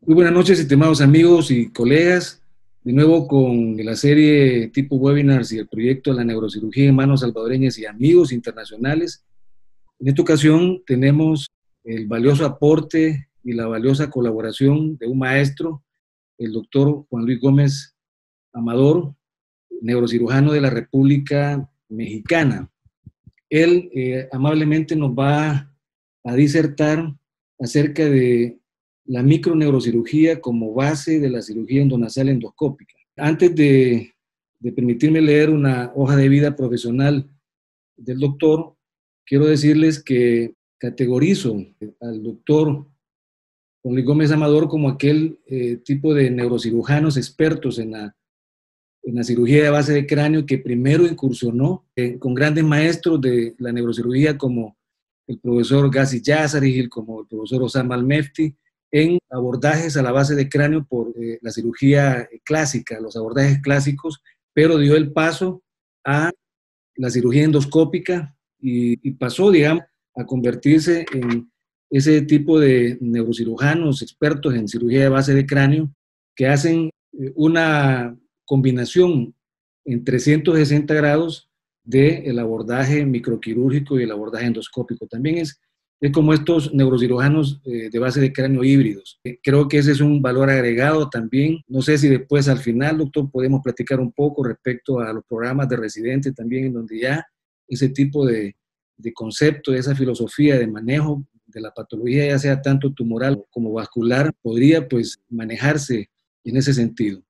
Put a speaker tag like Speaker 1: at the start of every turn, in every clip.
Speaker 1: Muy buenas noches, estimados amigos y colegas. De nuevo con la serie tipo webinars y el proyecto de la neurocirugía en manos salvadoreñas y amigos internacionales. En esta ocasión tenemos el valioso aporte y la valiosa colaboración de un maestro, el doctor Juan Luis Gómez Amador, neurocirujano de la República Mexicana. Él amablemente nos va a disertar acerca de la microneurocirugía como base de la cirugía endonasal endoscópica. Antes de permitirme leer una hoja de vida profesional del doctor, quiero decirles que categorizo al doctor Juan Luis Gómez Amador como aquel tipo de neurocirujanos expertos en la cirugía de base de cráneo que primero incursionó con grandes maestros de la neurocirugía como el profesor Ghazi Yassarigil, como el profesor Osama Al-Mefti, en abordajes a la base de cráneo por la cirugía clásica, los abordajes clásicos, pero dio el paso a la cirugía endoscópica y pasó, digamos, a convertirse en ese tipo de neurocirujanos expertos en cirugía de base de cráneo que hacen una combinación en 360 grados del abordaje microquirúrgico y el abordaje endoscópico. También es como estos neurocirujanos de base de cráneo híbridos. Creo que ese es un valor agregado también. No sé si después al final, doctor, podemos platicar un poco respecto a los programas de residente también, en donde ya ese tipo de concepto, de esa filosofía de manejo de la patología, ya sea tanto tumoral como vascular, podría pues manejarse en ese sentido.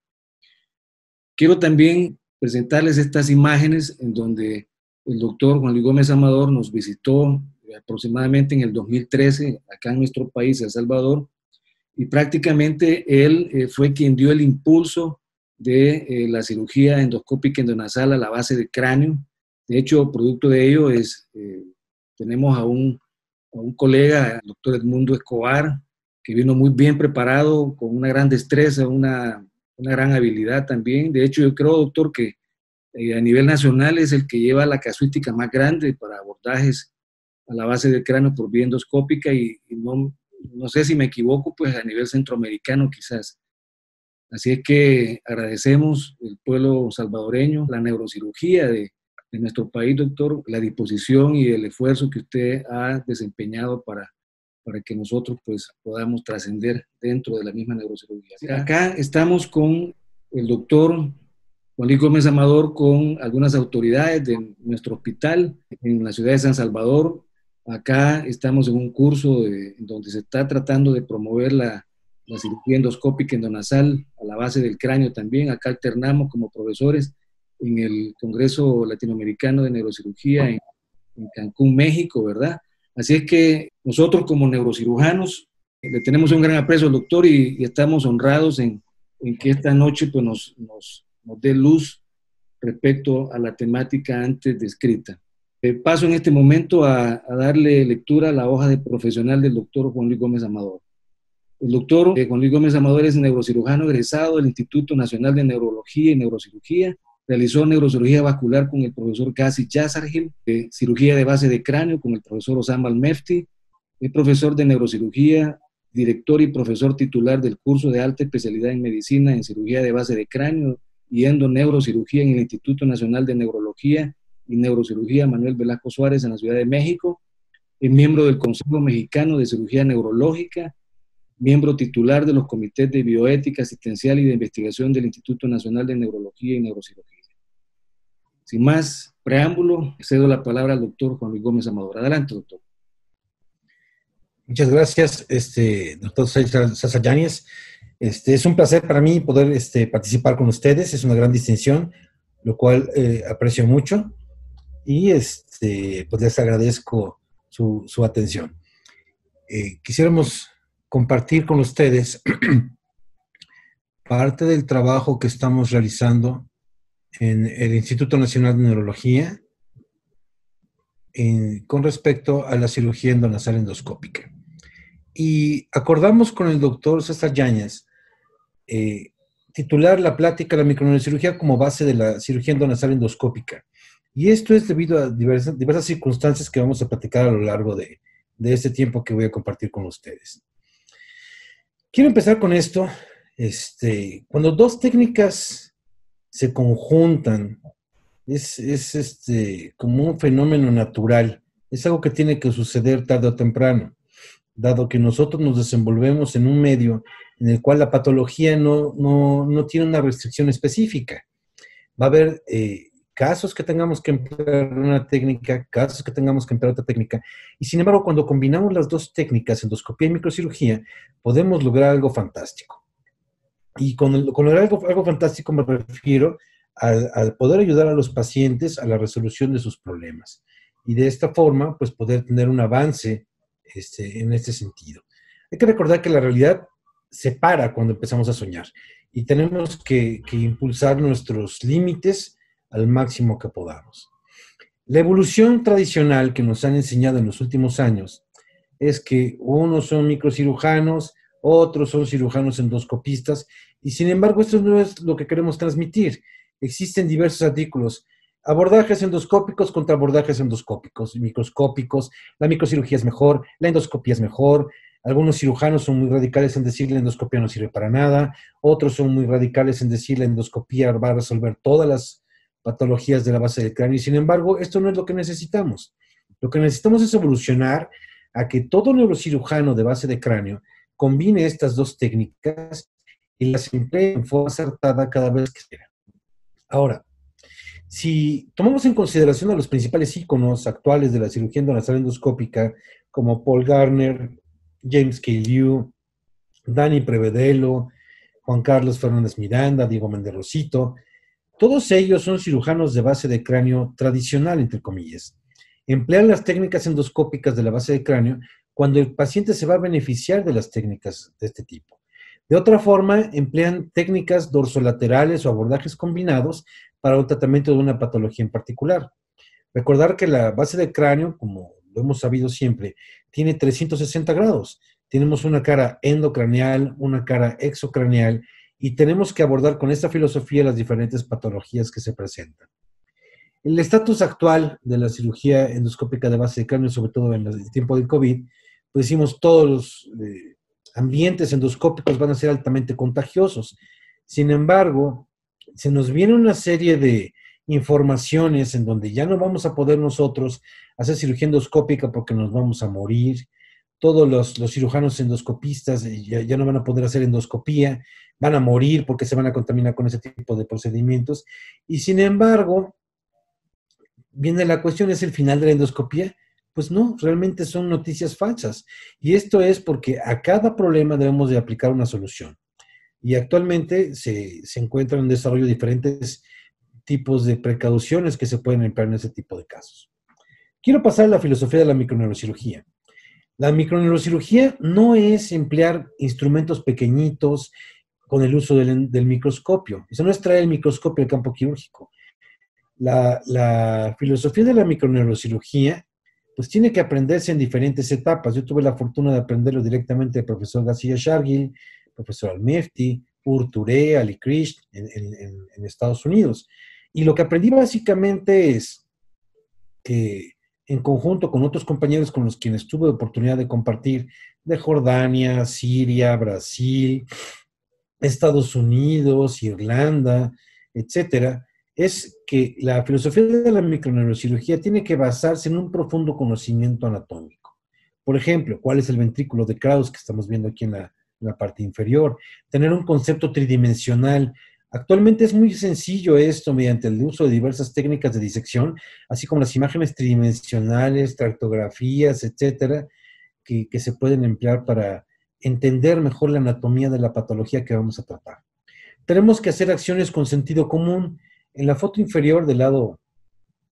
Speaker 1: Quiero también presentarles estas imágenes en donde el doctor Juan Luis Gómez Amador nos visitó aproximadamente en el 2013 acá en nuestro país, El Salvador, y prácticamente él fue quien dio el impulso de la cirugía endoscópica endonasal a la base del cráneo. De hecho, producto de ello tenemos a un colega, el doctor Edmundo Escobar, que vino muy bien preparado, con una gran destreza, una gran habilidad también. De hecho, yo creo, doctor, que a nivel nacional es el que lleva la casuística más grande para abordajes a la base del cráneo por vía endoscópica y no sé si me equivoco, pues a nivel centroamericano quizás. Así es que agradecemos el pueblo salvadoreño, la neurocirugía de nuestro país, doctor, la disposición y el esfuerzo que usted ha desempeñado para que nosotros pues podamos trascender dentro de la misma neurocirugía. Acá estamos con el doctor Juan Luis Gómez Amador, con algunas autoridades de nuestro hospital en la ciudad de San Salvador. Acá estamos en un curso donde se está tratando de promover la cirugía endoscópica endonasal a la base del cráneo también. Acá alternamos como profesores en el Congreso Latinoamericano de Neurocirugía en Cancún, México, ¿verdad? Así es que nosotros como neurocirujanos le tenemos un gran aprecio al doctor y estamos honrados en que esta noche pues, nos dé luz respecto a la temática antes descrita. Paso en este momento a darle lectura a la hoja de profesional del doctor Juan Luis Gómez Amador. El doctor Juan Luis Gómez Amador es neurocirujano egresado del Instituto Nacional de Neurología y Neurocirugía. Realizó neurocirugía vascular con el profesor Ghazi Yassarigil, cirugía de base de cráneo con el profesor Osama Al-Mefti. Es profesor de neurocirugía, director y profesor titular del curso de alta especialidad en medicina en cirugía de base de cráneo y endoneurocirugía en el Instituto Nacional de Neurología y Neurocirugía Manuel Velasco Suárez en la Ciudad de México. Es miembro del Consejo Mexicano de Cirugía Neurológica, miembro titular de los comités de bioética asistencial y de investigación del Instituto Nacional de Neurología y Neurocirugía. Sin más preámbulo, cedo la palabra al doctor Juan Luis Gómez Amador. Adelante, doctor.
Speaker 2: Muchas gracias, doctor César Yáñez. Es un placer para mí poder participar con ustedes, es una gran distinción, lo cual aprecio mucho y pues les agradezco su atención. Quisiéramos compartir con ustedes parte del trabajo que estamos realizando en el Instituto Nacional de Neurología con respecto a la cirugía endonasal endoscópica. Y acordamos con el doctor César Yáñez titular la plática La microneurocirugía como base de la cirugía endonasal endoscópica. Y esto es debido a diversas circunstancias que vamos a platicar a lo largo de este tiempo que voy a compartir con ustedes. Quiero empezar con esto. Cuando dos técnicas se conjuntan, como un fenómeno natural. Es algo que tiene que suceder tarde o temprano, dado que nosotros nos desenvolvemos en un medio en el cual la patología no tiene una restricción específica. Va a haber casos que tengamos que emplear una técnica, casos que tengamos que emplear otra técnica, y sin embargo, cuando combinamos las dos técnicas, endoscopía y microcirugía, podemos lograr algo fantástico. Y con algo fantástico me refiero al poder ayudar a los pacientes a la resolución de sus problemas. Y de esta forma, pues poder tener un avance en este sentido. Hay que recordar que la realidad se para cuando empezamos a soñar y tenemos que impulsar nuestros límites al máximo que podamos. La evolución tradicional que nos han enseñado en los últimos años es que unos son microcirujanos, otros son cirujanos endoscopistas, y sin embargo esto no es lo que queremos transmitir. Existen diversos artículos, abordajes endoscópicos contra abordajes endoscópicos, microscópicos, la microcirugía es mejor, la endoscopía es mejor, algunos cirujanos son muy radicales en decir la endoscopía no sirve para nada, otros son muy radicales en decir la endoscopía va a resolver todas las patologías de la base del cráneo, y sin embargo esto no es lo que necesitamos. Lo que necesitamos es evolucionar a que todo neurocirujano de base de cráneo combine estas dos técnicas y las emplee en forma acertada cada vez que quiera. Ahora, si tomamos en consideración a los principales íconos actuales de la cirugía endonasal endoscópica, como Paul Garner, James K. Liu, Dani Prevedelo, Juan Carlos Fernández Miranda, Diego Méndez Rosito, todos ellos son cirujanos de base de cráneo tradicional, entre comillas. Emplean las técnicas endoscópicas de la base de cráneo cuando el paciente se va a beneficiar de las técnicas de este tipo. De otra forma, emplean técnicas dorsolaterales o abordajes combinados para un tratamiento de una patología en particular. Recordar que la base del cráneo, como lo hemos sabido siempre, tiene 360 grados. Tenemos una cara endocraneal, una cara exocraneal, y tenemos que abordar con esta filosofía las diferentes patologías que se presentan. El estatus actual de la cirugía endoscópica de base de cráneo, sobre todo en el tiempo del COVID, pues decimos todos los ambientes endoscópicos van a ser altamente contagiosos. Sin embargo, se nos viene una serie de informaciones en donde ya no vamos a poder nosotros hacer cirugía endoscópica porque nos vamos a morir. Todos los cirujanos endoscopistas ya no van a poder hacer endoscopía, van a morir porque se van a contaminar con ese tipo de procedimientos. Y sin embargo, viene la cuestión, ¿es el final de la endoscopía? Pues no, realmente son noticias falsas. Y esto es porque a cada problema debemos de aplicar una solución. Y actualmente se encuentran en desarrollo diferentes tipos de precauciones que se pueden emplear en ese tipo de casos. Quiero pasar a la filosofía de la microneurocirugía. La microneurocirugía no es emplear instrumentos pequeñitos con el uso del microscopio. Eso no es traer el microscopio al campo quirúrgico. La filosofía de la microneurocirugía pues tiene que aprenderse en diferentes etapas. Yo tuve la fortuna de aprenderlo directamente del profesor García Shargil, profesor Al-Mefti, Ur Touré, Ali Krish en Estados Unidos. Y lo que aprendí básicamente es que en conjunto con otros compañeros con los quienes tuve oportunidad de compartir de Jordania, Siria, Brasil, Estados Unidos, Irlanda, etcétera, es que la filosofía de la microneurocirugía tiene que basarse en un profundo conocimiento anatómico. Por ejemplo, ¿cuál es el ventrículo de Krauss que estamos viendo aquí en la parte inferior? Tener un concepto tridimensional. Actualmente es muy sencillo esto mediante el uso de diversas técnicas de disección, así como las imágenes tridimensionales, tractografías, etcétera, que se pueden emplear para entender mejor la anatomía de la patología que vamos a tratar. Tenemos que hacer acciones con sentido común. En la foto inferior del lado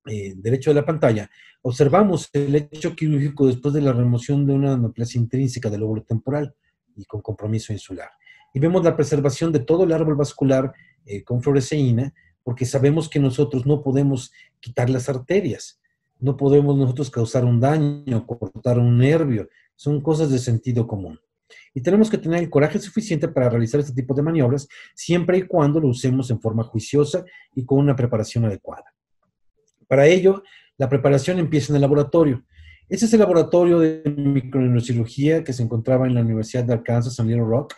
Speaker 2: derecho de la pantalla, observamos el hecho quirúrgico después de la remoción de una neoplasia intrínseca del lóbulo temporal y con compromiso insular. Y vemos la preservación de todo el árbol vascular con fluoresceína, porque sabemos que nosotros no podemos quitar las arterias, no podemos nosotros causar un daño, cortar un nervio, son cosas de sentido común. Y tenemos que tener el coraje suficiente para realizar este tipo de maniobras, siempre y cuando lo usemos en forma juiciosa y con una preparación adecuada. Para ello, la preparación empieza en el laboratorio. Ese es el laboratorio de microneurocirugía que se encontraba en la Universidad de Arkansas en Little Rock.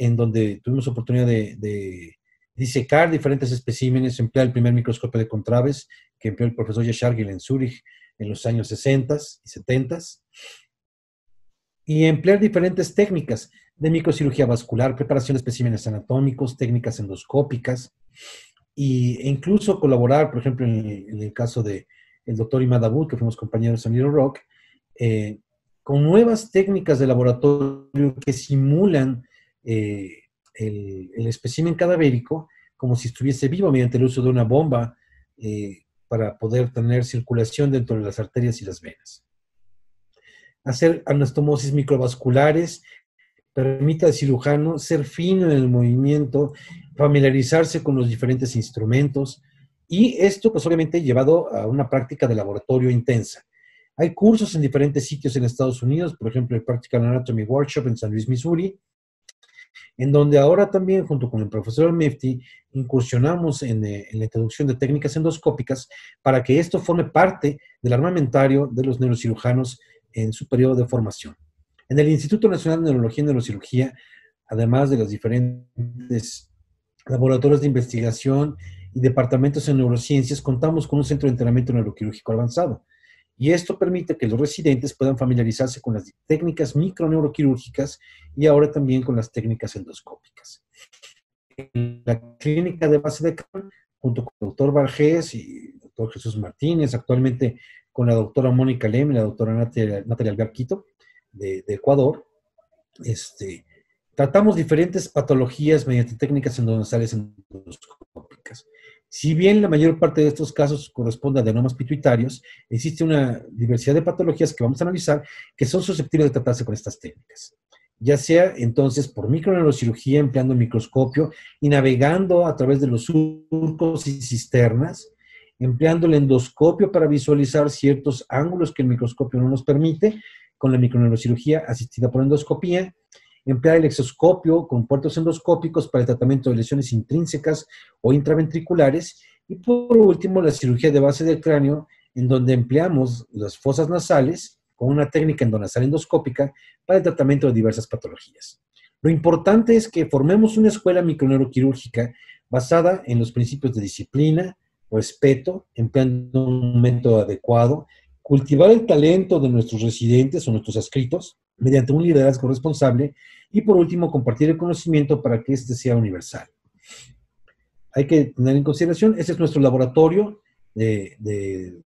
Speaker 2: en donde tuvimos oportunidad de disecar diferentes especímenes, emplear el primer microscopio de Contraves que empleó el profesor Yeshargil en Zúrich en los años 60 y 70, y emplear diferentes técnicas de microcirugía vascular, preparación de especímenes anatómicos, técnicas endoscópicas, e incluso colaborar, por ejemplo, en el caso del doctor Imad Abud, que fuimos compañeros en Little Rock, con nuevas técnicas de laboratorio que simulan el espécimen cadavérico como si estuviese vivo mediante el uso de una bomba para poder tener circulación dentro de las arterias y las venas. Hacer anastomosis microvasculares permite al cirujano ser fino en el movimiento, familiarizarse con los diferentes instrumentos, y esto pues obviamente llevado a una práctica de laboratorio intensa. Hay cursos en diferentes sitios en Estados Unidos, por ejemplo el Practical Anatomy Workshop en San Luis, Missouri, en donde ahora también junto con el profesor Al-Mefty incursionamos en la introducción de técnicas endoscópicas para que esto forme parte del armamentario de los neurocirujanos en su periodo de formación. En el Instituto Nacional de Neurología y Neurocirugía, además de los diferentes laboratorios de investigación y departamentos en neurociencias, contamos con un centro de entrenamiento neuroquirúrgico avanzado. Y esto permite que los residentes puedan familiarizarse con las técnicas microneuroquirúrgicas y ahora también con las técnicas endoscópicas. En la clínica de base de Cráneo, junto con el doctor Bargés y el doctor Jesús Martínez, actualmente con la doctora Mónica Lem y la doctora Natalia Algarquito de Ecuador, tratamos diferentes patologías mediante técnicas endonasales endoscópicas. Si bien la mayor parte de estos casos corresponde a adenomas pituitarios, existe una diversidad de patologías que vamos a analizar que son susceptibles de tratarse con estas técnicas. Ya sea entonces por microneurocirugía empleando el microscopio y navegando a través de los surcos y cisternas, empleando el endoscopio para visualizar ciertos ángulos que el microscopio no nos permite, con la microneurocirugía asistida por endoscopía, emplear el exoscopio con puertos endoscópicos para el tratamiento de lesiones intrínsecas o intraventriculares, y por último la cirugía de base del cráneo, en donde empleamos las fosas nasales con una técnica endonasal endoscópica para el tratamiento de diversas patologías. Lo importante es que formemos una escuela microneuroquirúrgica basada en los principios de disciplina, respeto, empleando un método adecuado, cultivar el talento de nuestros residentes o nuestros adscritos mediante un liderazgo responsable, y por último compartir el conocimiento para que este sea universal. Hay que tener en consideración, este es nuestro laboratorio de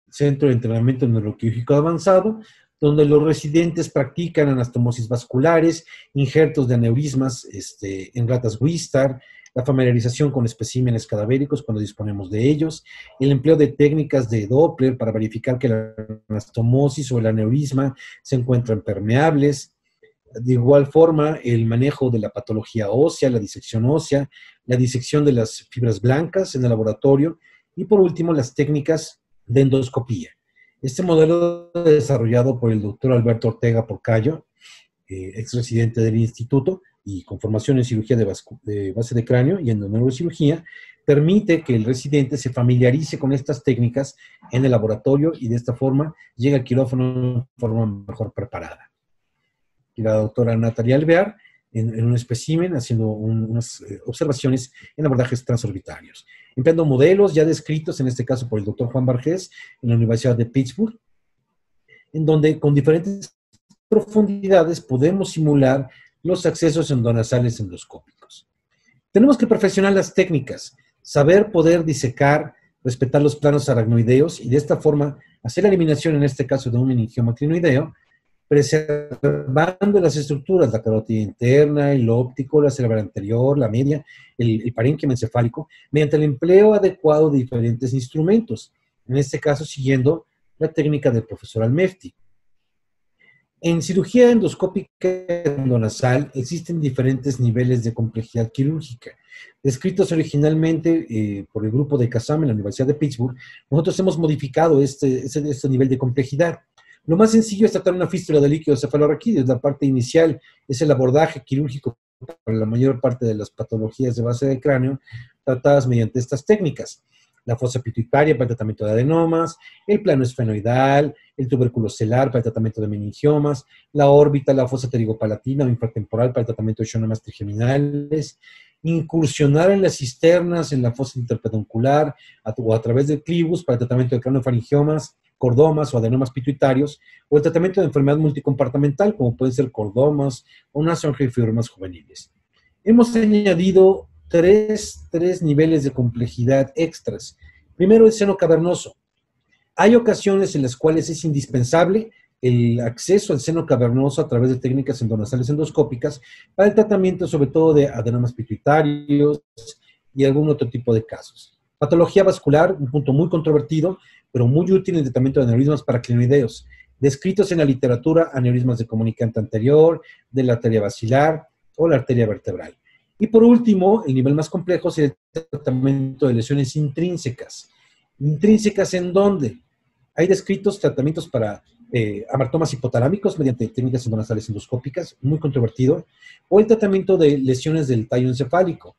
Speaker 2: Centro de Entrenamiento Neuroquirúrgico Avanzado, donde los residentes practican anastomosis vasculares, injertos de aneurismas en ratas Wistar, la familiarización con especímenes cadavéricos cuando disponemos de ellos, el empleo de técnicas de Doppler para verificar que la anastomosis o el aneurisma se encuentran permeables. De igual forma, el manejo de la patología ósea, la disección de las fibras blancas en el laboratorio, y por último, las técnicas de endoscopía. Este modelo desarrollado por el doctor Alberto Ortega Porcayo, ex residente del instituto y con formación en cirugía de base de cráneo y en neurocirugía, permite que el residente se familiarice con estas técnicas en el laboratorio y de esta forma llega al quirófano de forma mejor preparada. Y la doctora Natalia Alvear en un espécimen haciendo unas observaciones en abordajes transorbitarios, empleando modelos ya descritos, en este caso por el doctor Juan Bargés, en la Universidad de Pittsburgh, en donde con diferentes profundidades podemos simular los accesos endonasales endoscópicos. Tenemos que perfeccionar las técnicas, saber poder disecar, respetar los planos aracnoideos y de esta forma hacer la eliminación, en este caso de un meningioma clinoideo, preservando las estructuras, la carótida interna, el óptico, la cerebral anterior, la media, el parénquima encefálico, mediante el empleo adecuado de diferentes instrumentos, en este caso siguiendo la técnica del profesor Al-Mefty. En cirugía endoscópica endonasal existen diferentes niveles de complejidad quirúrgica. Descritos originalmente por el grupo de Kazam en la Universidad de Pittsburgh, nosotros hemos modificado este nivel de complejidad. Lo más sencillo es tratar una fístula de líquido cefalorraquídeo, la parte inicial es el abordaje quirúrgico para la mayor parte de las patologías de base de cráneo tratadas mediante estas técnicas. la fosa pituitaria para el tratamiento de adenomas, el plano esfenoidal, el tubérculo celar para el tratamiento de meningiomas, la órbita, la fosa pterigopalatina o infratemporal para el tratamiento de schwannomas trigeminales, incursionar en las cisternas, en la fosa interpeduncular o a través del clivus para el tratamiento de craniofaringiomas, cordomas o adenomas pituitarios, o el tratamiento de enfermedad multicompartamental, como pueden ser cordomas o nasoangiofibromas juveniles. Hemos añadido tres niveles de complejidad extras. Primero, el seno cavernoso. Hay ocasiones en las cuales es indispensable el acceso al seno cavernoso a través de técnicas endonasales endoscópicas para el tratamiento sobre todo de adenomas pituitarios y algún otro tipo de casos. Patología vascular, un punto muy controvertido, pero muy útil en el tratamiento de aneurismas paracrinoideos, descritos en la literatura aneurismas de comunicante anterior, de la arteria basilar o la arteria vertebral. Y por último, el nivel más complejo es el tratamiento de lesiones intrínsecas. ¿Intrínsecas en dónde? Hay descritos tratamientos para amartomas hipotalámicos mediante técnicas endonasales endoscópicas, muy controvertido, o el tratamiento de lesiones del tallo encefálico,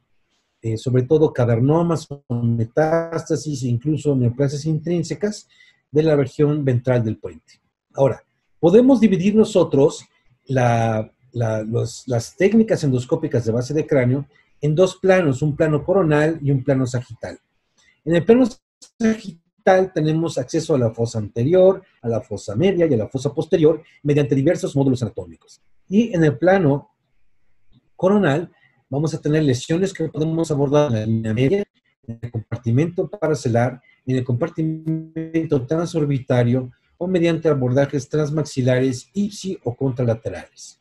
Speaker 2: sobre todo cavernomas, metástasis e incluso neoplasias intrínsecas de la región ventral del puente. Ahora, podemos dividir nosotros las técnicas endoscópicas de base de cráneo en dos planos, un plano coronal y un plano sagital. En el plano sagital tenemos acceso a la fosa anterior, a la fosa media y a la fosa posterior mediante diversos módulos anatómicos. Y en el plano coronal vamos a tener lesiones que podemos abordar en la línea media, en el compartimento paracelar, en el compartimento transorbitario o mediante abordajes transmaxilares, ipsi o contralaterales.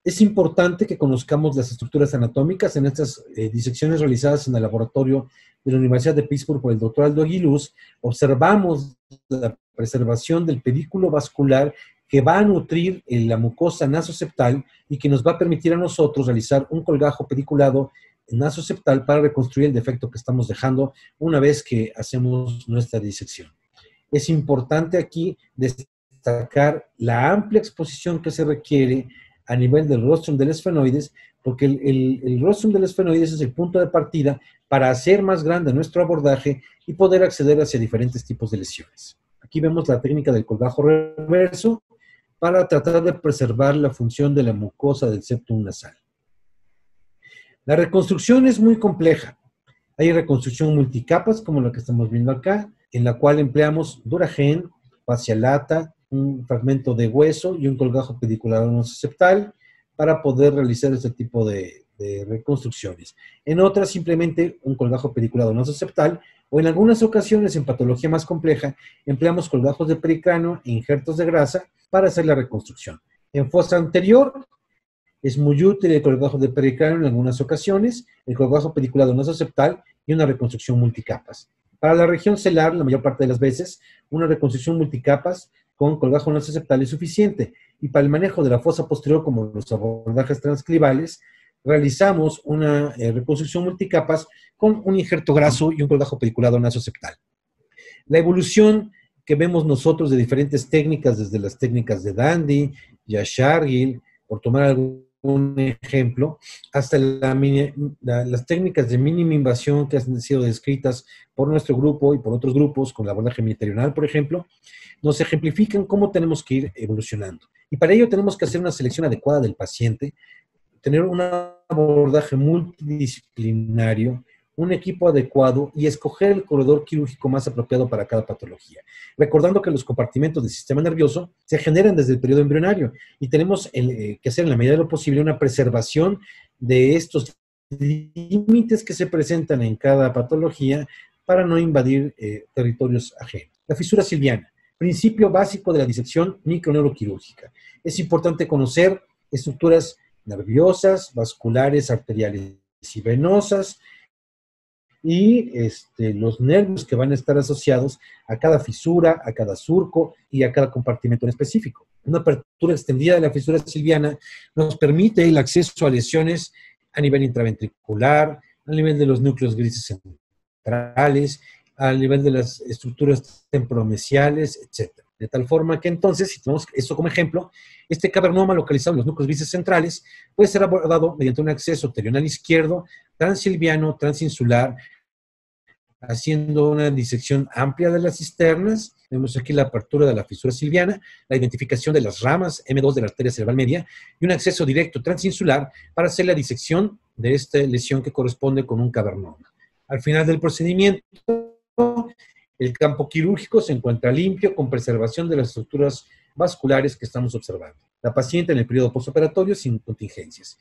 Speaker 2: Es importante que conozcamos las estructuras anatómicas en estas disecciones realizadas en el laboratorio de la Universidad de Pittsburgh por el doctor Aldo Aguiluz. Observamos la preservación del pedículo vascular que va a nutrir la mucosa nasoseptal y que nos va a permitir a nosotros realizar un colgajo pediculado nasoseptal para reconstruir el defecto que estamos dejando una vez que hacemos nuestra disección. Es importante aquí destacar la amplia exposición que se requiere a nivel del rostrum del esfenoides, porque el rostrum del esfenoides es el punto de partida para hacer más grande nuestro abordaje y poder acceder hacia diferentes tipos de lesiones. Aquí vemos la técnica del colgajo reverso para tratar de preservar la función de la mucosa del septum nasal. La reconstrucción es muy compleja. Hay reconstrucción multicapas, como la que estamos viendo acá, en la cual empleamos duragen, fascia lata, un fragmento de hueso y un colgajo pedicular nasoseptal para poder realizar este tipo de reconstrucciones. En otras, simplemente un colgajo pediculado nasoseptal, o en algunas ocasiones, en patología más compleja, empleamos colgajos de pericráneo e injertos de grasa para hacer la reconstrucción. En fosa anterior, es muy útil el colgajo de pericráneo en algunas ocasiones, el colgajo pediculado nasoseptal y una reconstrucción multicapas. Para la región celar, la mayor parte de las veces, una reconstrucción multicapas con colgajo nasoseptal es suficiente. Y para el manejo de la fosa posterior, como los abordajes transclivales, realizamos una reconstrucción multicapas con un injerto graso y un colgajo pediculado nasoseptal. La evolución que vemos nosotros de diferentes técnicas, desde las técnicas de Dandy, Yashargil, por tomar algún ejemplo, hasta las técnicas de mínima invasión que han sido descritas por nuestro grupo y por otros grupos, con el abordaje meterional, por ejemplo, nos ejemplifican cómo tenemos que ir evolucionando. Y para ello tenemos que hacer una selección adecuada del paciente, tener un abordaje multidisciplinario, un equipo adecuado y escoger el corredor quirúrgico más apropiado para cada patología. Recordando que los compartimentos del sistema nervioso se generan desde el periodo embrionario y tenemos que hacer en la medida de lo posible una preservación de estos límites que se presentan en cada patología para no invadir territorios ajenos. La fisura silviana, principio básico de la disección microneuroquirúrgica. Es importante conocer estructuras nerviosas, vasculares, arteriales y venosas, y los nervios que van a estar asociados a cada fisura, a cada surco y a cada compartimento en específico. Una apertura extendida de la fisura silviana nos permite el acceso a lesiones a nivel intraventricular, a nivel de los núcleos grises centrales, a nivel de las estructuras temporomesiales, etc. De tal forma que entonces, si tenemos esto como ejemplo, este cavernoma localizado en los núcleos grises centrales puede ser abordado mediante un acceso terional izquierdo, transilviano, transinsular, haciendo una disección amplia de las cisternas. Vemos aquí la apertura de la fisura silviana, la identificación de las ramas M2 de la arteria cerebral media y un acceso directo transinsular para hacer la disección de esta lesión que corresponde con un cavernoma. Al final del procedimiento, el campo quirúrgico se encuentra limpio con preservación de las estructuras vasculares que estamos observando. La paciente en el periodo postoperatorio sin contingencias.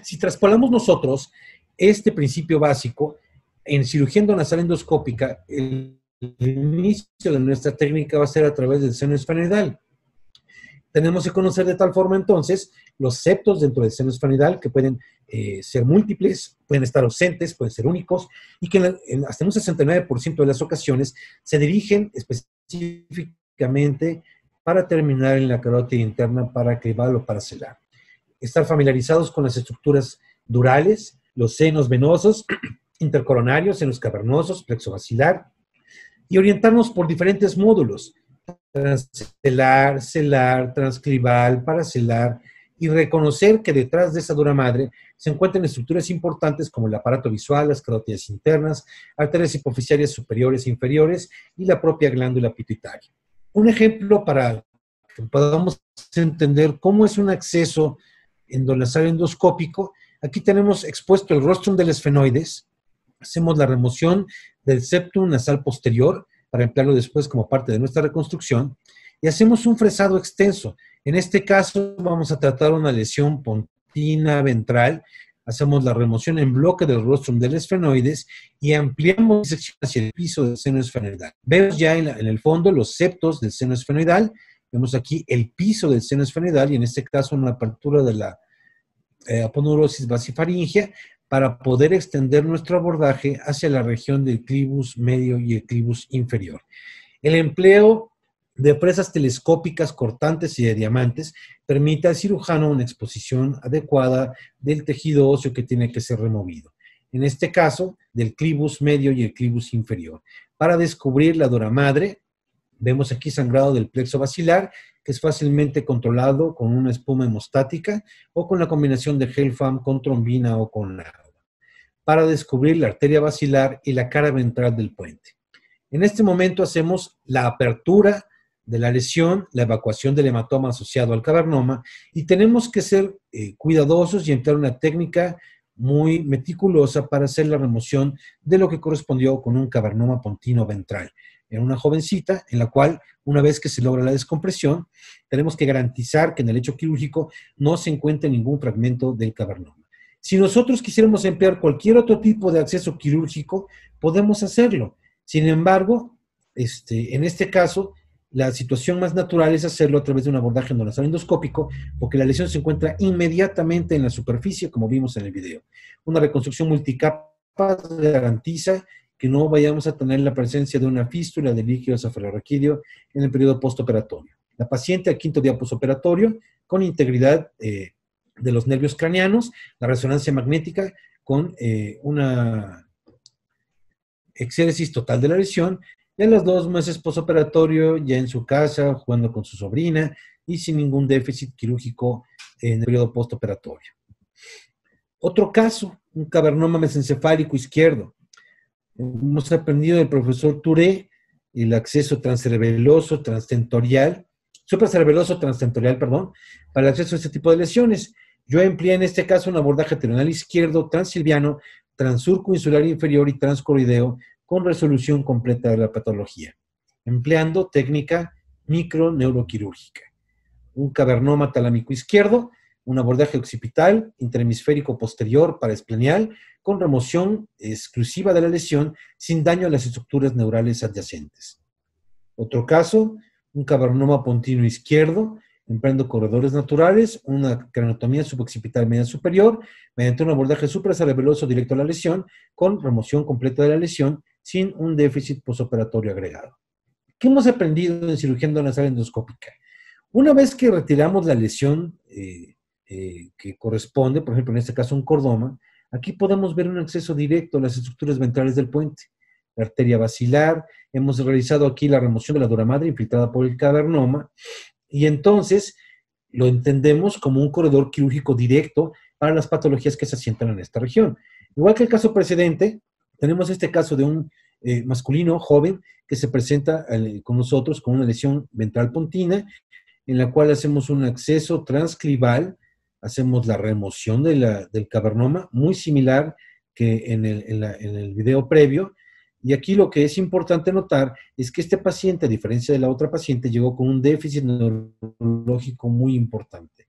Speaker 2: Si traspolamos nosotros este principio básico, en cirugía endonasal endoscópica, el inicio de nuestra técnica va a ser a través del seno esfenoidal. Tenemos que conocer de tal forma entonces los septos dentro del seno esfenoidal que pueden ser múltiples, pueden estar ausentes, pueden ser únicos, y que hasta un 69% de las ocasiones se dirigen específicamente para terminar en la carótida interna paracribal o paracelar. Estar familiarizados con las estructuras durales, los senos venosos, intercoronarios, senos cavernosos, plexo basilar, y orientarnos por diferentes módulos, transcelar, celar, transclival, paracelar, y reconocer que detrás de esa dura madre se encuentran estructuras importantes como el aparato visual, las carótidas internas, arterias hipoficiarias superiores e inferiores, y la propia glándula pituitaria. Un ejemplo para que podamos entender cómo es un acceso endonasal endoscópico. Aquí tenemos expuesto el rostrum del esfenoides. Hacemos la remoción del septum nasal posterior para emplearlo después como parte de nuestra reconstrucción y hacemos un fresado extenso. En este caso vamos a tratar una lesión pontina ventral. Hacemos la remoción en bloque del rostrum del esfenoides y ampliamos la sección hacia el piso del seno esfenoidal. Vemos ya en el fondo los septos del seno esfenoidal. Vemos aquí el piso del seno esfenoidal y en este caso una apertura de la aponeurosis basifaringea para poder extender nuestro abordaje hacia la región del clivus medio y el clivus inferior. El empleo de presas telescópicas cortantes y de diamantes permite al cirujano una exposición adecuada del tejido óseo que tiene que ser removido. En este caso, del clivus medio y el clivus inferior. Para descubrir la dura madre, vemos aquí sangrado del plexo basilar, que es fácilmente controlado con una espuma hemostática o con la combinación de Gelfam con trombina o con agua. Para descubrir la arteria basilar y la cara ventral del puente. En este momento hacemos la apertura de la lesión, la evacuación del hematoma asociado al cavernoma y tenemos que ser cuidadosos y emplear una técnica muy meticulosa para hacer la remoción de lo que correspondió con un cavernoma pontino ventral. En una jovencita en la cual, una vez que se logra la descompresión, tenemos que garantizar que en el lecho quirúrgico no se encuentre ningún fragmento del cavernoma. Si nosotros quisiéramos emplear cualquier otro tipo de acceso quirúrgico, podemos hacerlo. Sin embargo, en este caso, la situación más natural es hacerlo a través de un abordaje endonasal endoscópico, porque la lesión se encuentra inmediatamente en la superficie, como vimos en el video. Una reconstrucción multicapa garantiza que no vayamos a tener la presencia de una fístula de líquido cefalorraquídeo en el periodo postoperatorio. La paciente al quinto día postoperatorio, con integridad de los nervios craneanos, la resonancia magnética con una exéresis total de la lesión, y a los 2 meses postoperatorio ya en su casa, jugando con su sobrina y sin ningún déficit quirúrgico en el periodo postoperatorio. Otro caso, un cavernoma mesencefálico izquierdo. Hemos aprendido del profesor Touré el acceso transcerebeloso, transtentorial, supracerebeloso, transtentorial, perdón, para el acceso a este tipo de lesiones. Yo empleé en este caso un abordaje terminal izquierdo, transilviano, transurco insular inferior y transcoroideo con resolución completa de la patología, empleando técnica microneuroquirúrgica. Un cavernoma talámico izquierdo, un abordaje occipital, interhemisférico posterior paraesplenial, con remoción exclusiva de la lesión sin daño a las estructuras neurales adyacentes. Otro caso, un cavernoma pontino izquierdo, empleando corredores naturales, una craneotomía suboccipital media superior, mediante un abordaje supracerebeloso directo a la lesión, con remoción completa de la lesión, sin un déficit postoperatorio agregado. ¿Qué hemos aprendido en cirugía endonasal endoscópica? Una vez que retiramos la lesión que corresponde, por ejemplo, en este caso un cordoma, aquí podemos ver un acceso directo a las estructuras ventrales del puente. La arteria basilar, hemos realizado aquí la remoción de la dura madre infiltrada por el cavernoma, y entonces lo entendemos como un corredor quirúrgico directo para las patologías que se asientan en esta región. Igual que el caso precedente, tenemos este caso de un masculino joven que se presenta con nosotros con una lesión ventral pontina, en la cual hacemos un acceso transclival, hacemos la remoción del cavernoma, muy similar que en el video previo. Y aquí lo que es importante notar es que este paciente, a diferencia de la otra paciente, llegó con un déficit neurológico muy importante.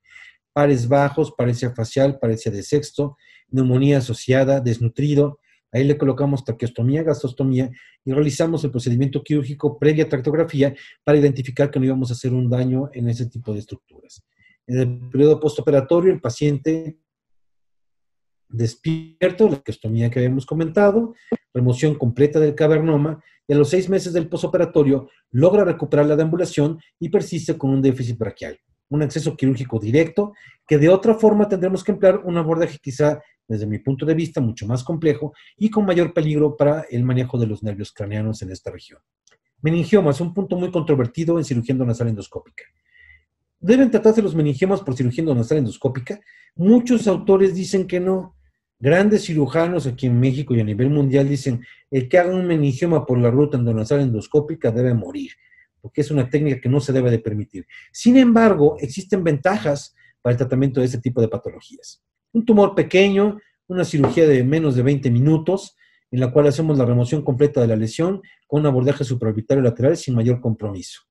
Speaker 2: Pares bajos, paresia facial, paresia de sexto, neumonía asociada, desnutrido. Ahí le colocamos traqueostomía, gastrostomía y realizamos el procedimiento quirúrgico previa tractografía para identificar que no íbamos a hacer un daño en ese tipo de estructuras. En el periodo postoperatorio, el paciente despierto, la traqueostomía que habíamos comentado, remoción completa del cavernoma, y a los 6 meses del postoperatorio logra recuperar la deambulación y persiste con un déficit braquial. Un acceso quirúrgico directo, que de otra forma tendremos que emplear un abordaje quizá, desde mi punto de vista, mucho más complejo y con mayor peligro para el manejo de los nervios craneanos en esta región. Meningiomas, un punto muy controvertido en cirugía endonasal endoscópica. ¿Deben tratarse los meningiomas por cirugía endonasal endoscópica? Muchos autores dicen que no. Grandes cirujanos aquí en México y a nivel mundial dicen, el que haga un meningioma por la ruta endonasal endoscópica debe morir, porque es una técnica que no se debe de permitir. Sin embargo, existen ventajas para el tratamiento de este tipo de patologías. Un tumor pequeño, una cirugía de menos de 20 minutos, en la cual hacemos la remoción completa de la lesión con un abordaje supraorbitario lateral sin mayor compromiso.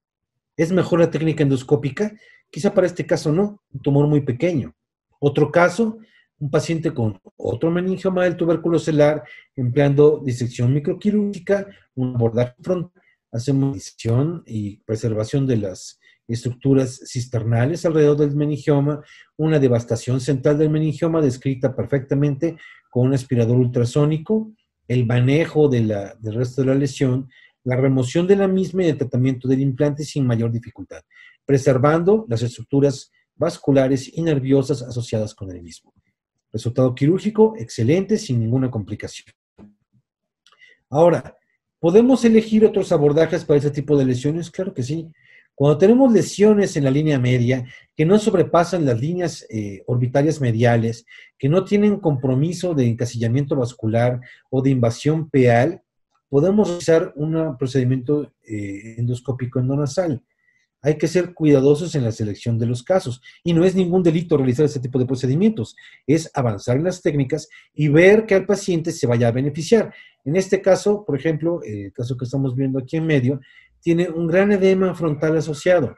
Speaker 2: ¿Es mejor la técnica endoscópica? Quizá para este caso no, un tumor muy pequeño. Otro caso, un paciente con otro meningioma del tubérculo celular, empleando disección microquirúrgica, un abordaje frontal, hacemos disección y preservación de las estructuras cisternales alrededor del meningioma, una devastación central del meningioma descrita perfectamente con un aspirador ultrasónico, el manejo del resto de la lesión, la remoción de la misma y el tratamiento del implante sin mayor dificultad, preservando las estructuras vasculares y nerviosas asociadas con el mismo. Resultado quirúrgico excelente, sin ninguna complicación. Ahora, ¿podemos elegir otros abordajes para este tipo de lesiones? Claro que sí. Cuando tenemos lesiones en la línea media que no sobrepasan las líneas orbitarias mediales, que no tienen compromiso de encasillamiento vascular o de invasión peal, podemos realizar un procedimiento endoscópico endonasal. Hay que ser cuidadosos en la selección de los casos. Y no es ningún delito realizar este tipo de procedimientos. Es avanzar en las técnicas y ver que al paciente se vaya a beneficiar. En este caso, por ejemplo, el caso que estamos viendo aquí en medio, tiene un gran edema frontal asociado.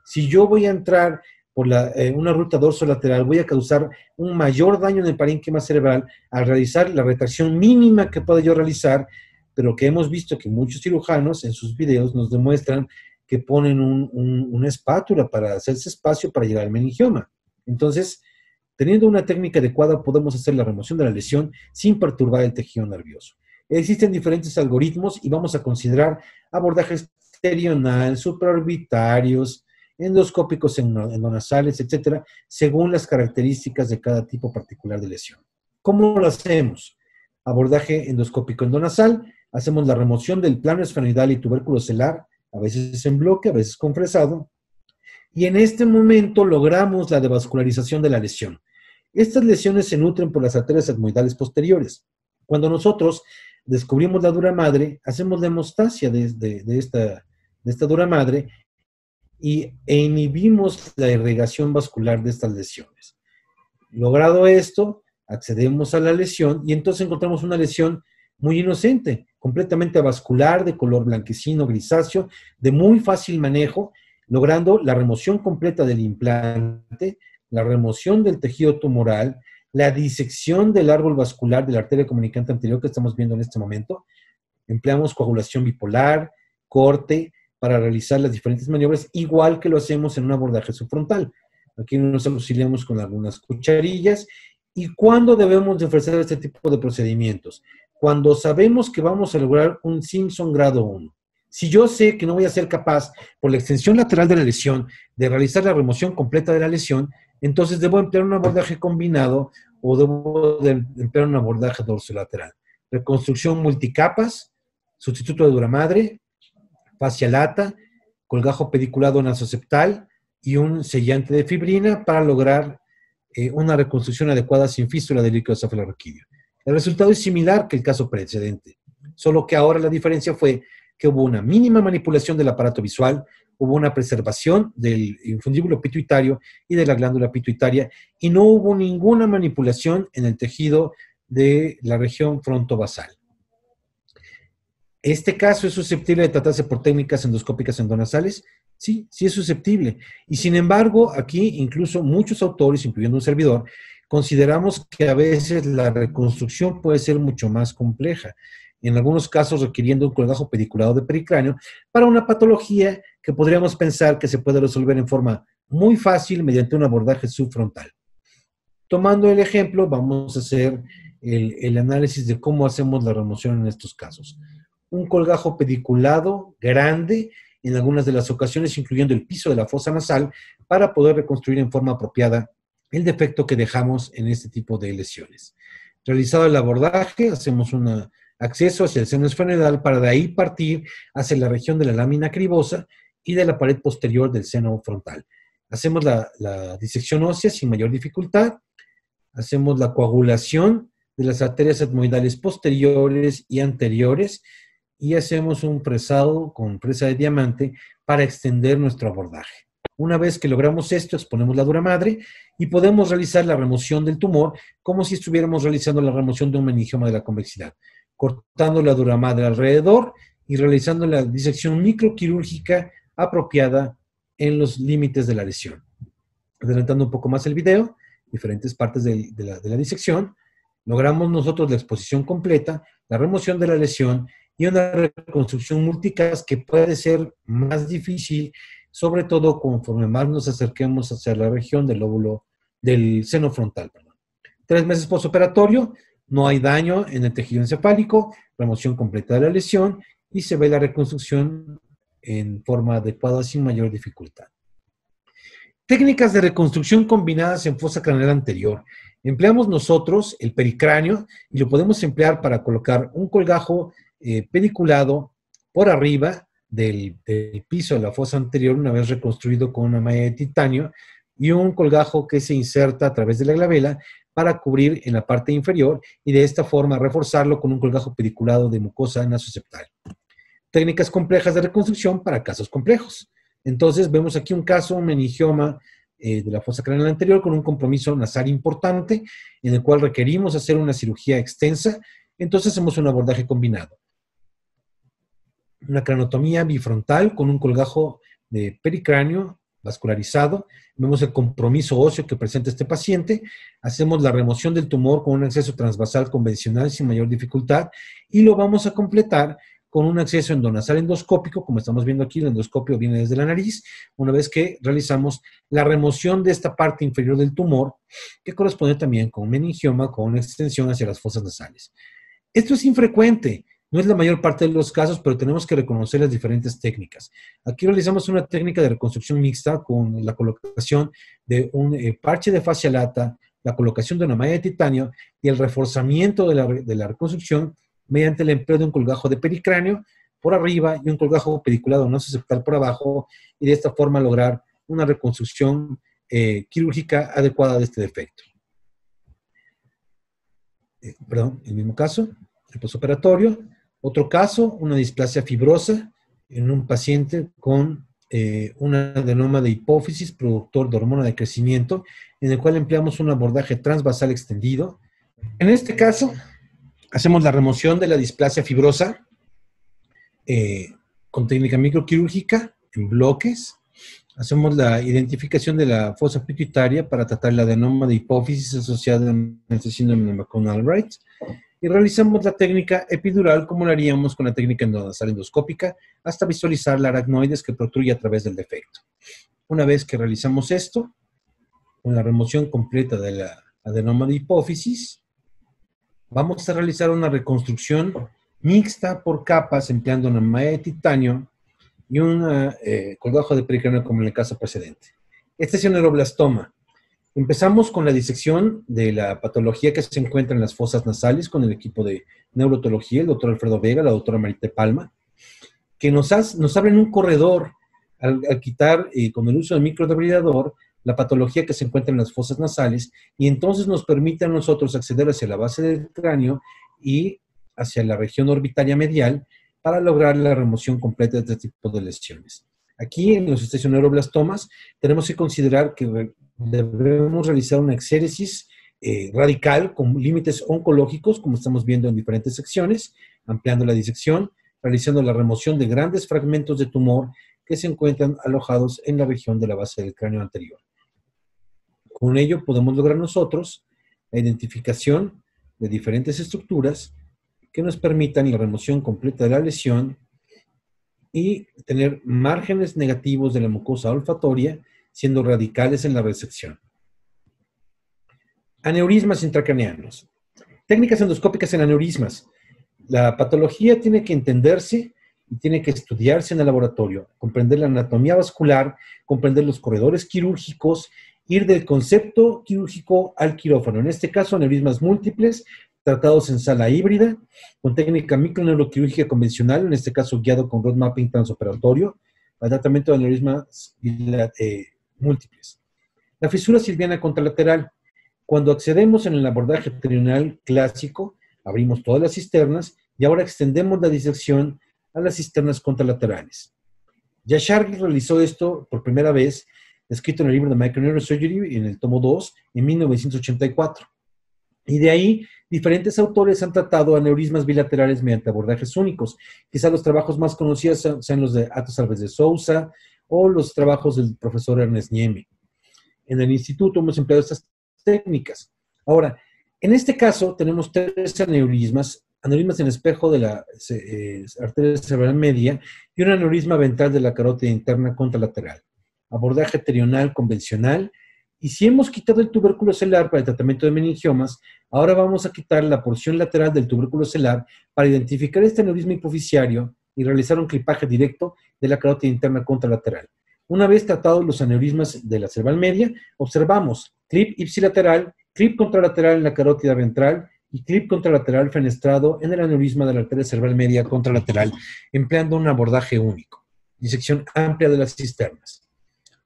Speaker 2: Si yo voy a entrar por una ruta dorsolateral, voy a causar un mayor daño en el parénquima cerebral al realizar la retracción mínima que pueda yo realizar, pero que hemos visto que muchos cirujanos en sus videos nos demuestran que ponen una espátula para hacerse espacio para llegar al meningioma. Entonces, teniendo una técnica adecuada, podemos hacer la remoción de la lesión sin perturbar el tejido nervioso. Existen diferentes algoritmos y vamos a considerar abordajes exterional, supraorbitarios, endoscópicos endonasales, etcétera, según las características de cada tipo particular de lesión. ¿Cómo lo hacemos? Abordaje endoscópico endonasal, hacemos la remoción del plano esfenoidal y tubérculo celular, a veces en bloque, a veces con fresado, y en este momento logramos la devascularización de la lesión. Estas lesiones se nutren por las arterias etmoidales posteriores. Cuando nosotros descubrimos la dura madre, hacemos la hemostasia de esta dura madre e inhibimos la irrigación vascular de estas lesiones. Logrado esto, accedemos a la lesión y entonces encontramos una lesión muy inocente, completamente avascular, de color blanquecino, grisáceo, de muy fácil manejo, logrando la remoción completa del implante, la remoción del tejido tumoral, la disección del árbol vascular de la arteria comunicante anterior que estamos viendo en este momento. Empleamos coagulación bipolar, corte, para realizar las diferentes maniobras, igual que lo hacemos en un abordaje subfrontal. Aquí nos auxiliamos con algunas cucharillas. ¿Y cuándo debemos de ofrecer este tipo de procedimientos? Cuando sabemos que vamos a lograr un Simpson grado 1. Si yo sé que no voy a ser capaz, por la extensión lateral de la lesión, de realizar la remoción completa de la lesión, entonces debo emplear un abordaje combinado o debo de emplear un abordaje dorsolateral. Reconstrucción multicapas, sustituto de dura madre, fascia lata, colgajo pediculado nasoceptal y un sellante de fibrina para lograr una reconstrucción adecuada sin fístula del líquido cefalorraquídeo. El resultado es similar que el caso precedente. solo que ahora la diferencia fue que hubo una mínima manipulación del aparato visual, hubo una preservación del infundíbulo pituitario y de la glándula pituitaria, y no hubo ninguna manipulación en el tejido de la región frontovasal. ¿Este caso es susceptible de tratarse por técnicas endoscópicas endonasales? Sí, sí es susceptible. Y sin embargo, aquí incluso muchos autores, incluyendo un servidor, consideramos que a veces la reconstrucción puede ser mucho más compleja, en algunos casos requiriendo un colgajo pediculado de pericráneo para una patología que podríamos pensar que se puede resolver en forma muy fácil mediante un abordaje subfrontal. Tomando el ejemplo, vamos a hacer el análisis de cómo hacemos la remoción en estos casos. Un colgajo pediculado grande, en algunas de las ocasiones incluyendo el piso de la fosa nasal, para poder reconstruir en forma apropiada el defecto que dejamos en este tipo de lesiones. Realizado el abordaje, hacemos un acceso hacia el seno esfenoidal para de ahí partir hacia la región de la lámina cribosa y de la pared posterior del seno frontal. Hacemos la disección ósea sin mayor dificultad, hacemos la coagulación de las arterias etmoidales posteriores y anteriores y hacemos un fresado con fresa de diamante para extender nuestro abordaje. Una vez que logramos esto, exponemos la dura madre y podemos realizar la remoción del tumor como si estuviéramos realizando la remoción de un meningioma de la convexidad, cortando la dura madre alrededor y realizando la disección microquirúrgica apropiada en los límites de la lesión. Adelantando un poco más el video, diferentes partes de la disección, logramos nosotros la exposición completa, la remoción de la lesión y una reconstrucción multicast que puede ser más difícil, sobre todo conforme más nos acerquemos hacia la región del lóbulo, del seno frontal. 3 meses postoperatorio, no hay daño en el tejido encefálico, remoción completa de la lesión y se ve la reconstrucción en forma adecuada sin mayor dificultad. Técnicas de reconstrucción combinadas en fosa craneal anterior. Empleamos nosotros el pericráneo y lo podemos emplear para colocar un colgajo pediculado por arriba del piso de la fosa anterior, una vez reconstruido con una malla de titanio, y un colgajo que se inserta a través de la glabela para cubrir en la parte inferior y de esta forma reforzarlo con un colgajo pediculado de mucosa nasoseptal. Técnicas complejas de reconstrucción para casos complejos. Entonces vemos aquí un caso, un meningioma de la fosa craneal anterior con un compromiso nasal importante en el cual requerimos hacer una cirugía extensa, entonces hacemos un abordaje combinado. Una cranotomía bifrontal con un colgajo de pericráneo vascularizado, vemos el compromiso óseo que presenta este paciente, hacemos la remoción del tumor con un acceso transversal convencional sin mayor dificultad y lo vamos a completar con un acceso endonasal endoscópico, como estamos viendo aquí, el endoscopio viene desde la nariz, una vez que realizamos la remoción de esta parte inferior del tumor, que corresponde también con meningioma, con una extensión hacia las fosas nasales. Esto es infrecuente, no es la mayor parte de los casos, pero tenemos que reconocer las diferentes técnicas. Aquí realizamos una técnica de reconstrucción mixta con la colocación de un parche de fascia lata, la colocación de una malla de titanio y el reforzamiento de la reconstrucción mediante el empleo de un colgajo de pericráneo por arriba y un colgajo pediculado nasoseptal por abajo, y de esta forma lograr una reconstrucción quirúrgica adecuada de este defecto. El mismo caso, el postoperatorio. Otro caso, una displasia fibrosa en un paciente con un adenoma de hipófisis productor de hormona de crecimiento, en el cual empleamos un abordaje transvasal extendido. En este caso, hacemos la remoción de la displasia fibrosa con técnica microquirúrgica en bloques. Hacemos la identificación de la fosa pituitaria para tratar el adenoma de hipófisis asociado a este síndrome de McCone-Albright. Y realizamos la técnica epidural como lo haríamos con la técnica endonasal endoscópica hasta visualizar la aracnoides que protruye a través del defecto. Una vez que realizamos esto, con la remoción completa de la adenoma de hipófisis, vamos a realizar una reconstrucción mixta por capas empleando una malla de titanio y un colgajo de pericráneo como en el caso precedente. Este es un neuroblastoma. Empezamos con la disección de la patología que se encuentra en las fosas nasales con el equipo de neurotología, el doctor Alfredo Vega, la doctora Marita Palma, que nos abren un corredor al quitar con el uso del microdebridador la patología que se encuentra en las fosas nasales y entonces nos permite a nosotros acceder hacia la base del cráneo y hacia la región orbitaria medial para lograr la remoción completa de este tipo de lesiones. Aquí, en los estacionaroblastomas, tenemos que considerar que debemos realizar una exéresis radical con límites oncológicos, como estamos viendo en diferentes secciones, ampliando la disección, realizando la remoción de grandes fragmentos de tumor que se encuentran alojados en la región de la base del cráneo anterior. Con ello podemos lograr nosotros la identificación de diferentes estructuras que nos permitan la remoción completa de la lesión y tener márgenes negativos de la mucosa olfatoria, siendo radicales en la resección. Aneurismas intracraneanos. Técnicas endoscópicas en aneurismas. La patología tiene que entenderse y tiene que estudiarse en el laboratorio, comprender la anatomía vascular, comprender los corredores quirúrgicos, ir del concepto quirúrgico al quirófano. En este caso, aneurismas múltiples, tratados en sala híbrida, con técnica microneuroquirúrgica convencional, en este caso guiado con road mapping transoperatorio, para tratamiento de aneurismas múltiples. La fisura silviana contralateral. Cuando accedemos en el abordaje terminal clásico, abrimos todas las cisternas y ahora extendemos la disección a las cisternas contralaterales. Yashargi realizó esto por primera vez, escrito en el libro de Microneurosurgery, en el tomo 2, en 1984. Y de ahí, diferentes autores han tratado aneurismas bilaterales mediante abordajes únicos. Quizá los trabajos más conocidos sean los de Atos Alves de Sousa o los trabajos del profesor Ernest Niemi. En el instituto hemos empleado estas técnicas. Ahora, en este caso tenemos tres aneurismas en espejo de la arteria cerebral media y un aneurisma ventral de la carótida interna contralateral. Abordaje terional convencional. Y si hemos quitado el tubérculo celular para el tratamiento de meningiomas, ahora vamos a quitar la porción lateral del tubérculo celular para identificar este aneurisma hipoficiario y realizar un clipaje directo de la carótida interna contralateral. Una vez tratados los aneurismas de la cerebral media, observamos clip ipsilateral, clip contralateral en la carótida ventral y clip contralateral fenestrado en el aneurisma de la arteria cerebral media contralateral, empleando un abordaje único. Disección amplia de las cisternas.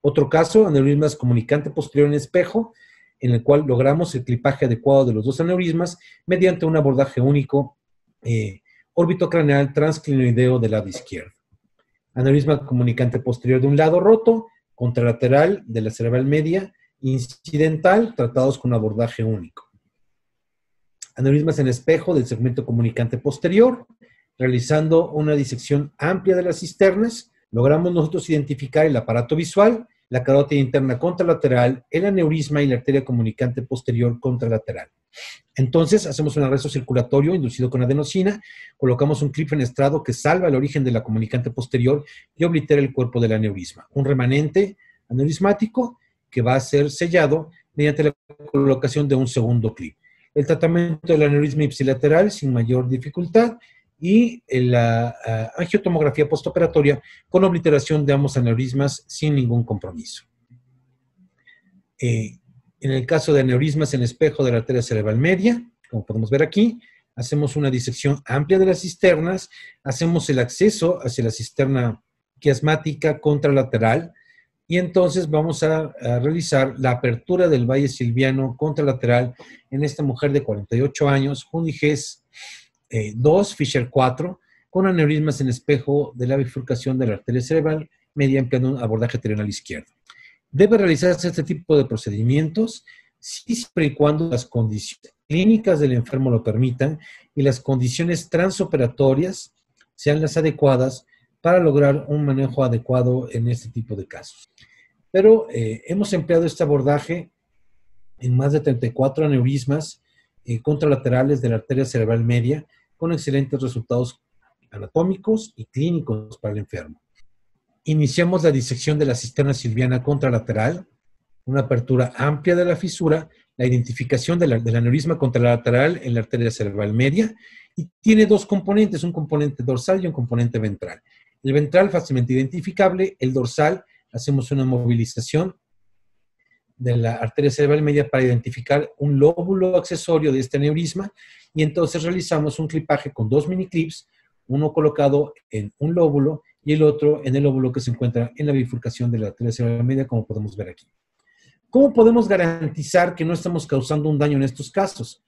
Speaker 2: Otro caso, aneurismas comunicante posterior en espejo, en el cual logramos el clipaje adecuado de los dos aneurismas mediante un abordaje único orbitocraneal transclinoideo del lado izquierdo. Aneurisma comunicante posterior de un lado roto, contralateral de la cerebral media, incidental, tratados con abordaje único. Aneurismas en espejo del segmento comunicante posterior, realizando una disección amplia de las cisternas, logramos nosotros identificar el aparato visual, la carótida interna contralateral, el aneurisma y la arteria comunicante posterior contralateral. Entonces, hacemos un arresto circulatorio inducido con adenosina, colocamos un clip fenestrado que salva el origen de la comunicante posterior y oblitera el cuerpo del aneurisma. Un remanente aneurismático que va a ser sellado mediante la colocación de un segundo clip. El tratamiento del aneurisma ipsilateral sin mayor dificultad y la angiotomografía postoperatoria con obliteración de ambos aneurismas sin ningún compromiso. En el caso de aneurismas en espejo de la arteria cerebral media, como podemos ver aquí, hacemos una disección amplia de las cisternas, hacemos el acceso hacia la cisterna quiasmática contralateral y entonces vamos a realizar la apertura del valle silviano contralateral en esta mujer de 48 años, Hundiges 2, Fisher 4, con aneurismas en espejo de la bifurcación de la arteria cerebral media empleando un abordaje terional izquierdo. Debe realizarse este tipo de procedimientos siempre y cuando las condiciones clínicas del enfermo lo permitan y las condiciones transoperatorias sean las adecuadas para lograr un manejo adecuado en este tipo de casos. Pero hemos empleado este abordaje en más de 34 aneurismas contralaterales de la arteria cerebral media con excelentes resultados anatómicos y clínicos para el enfermo. Iniciamos la disección de la cisterna silviana contralateral, una apertura amplia de la fisura, la identificación del aneurisma contralateral en la arteria cerebral media y tiene dos componentes, un componente dorsal y un componente ventral. El ventral fácilmente identificable, el dorsal hacemos una movilización de la arteria cerebral media para identificar un lóbulo accesorio de este aneurisma y entonces realizamos un clipaje con dos mini clips, uno colocado en un lóbulo y el otro en el lóbulo que se encuentra en la bifurcación de la arteria cerebral media, como podemos ver aquí. ¿Cómo podemos garantizar que no estamos causando un daño en estos casos?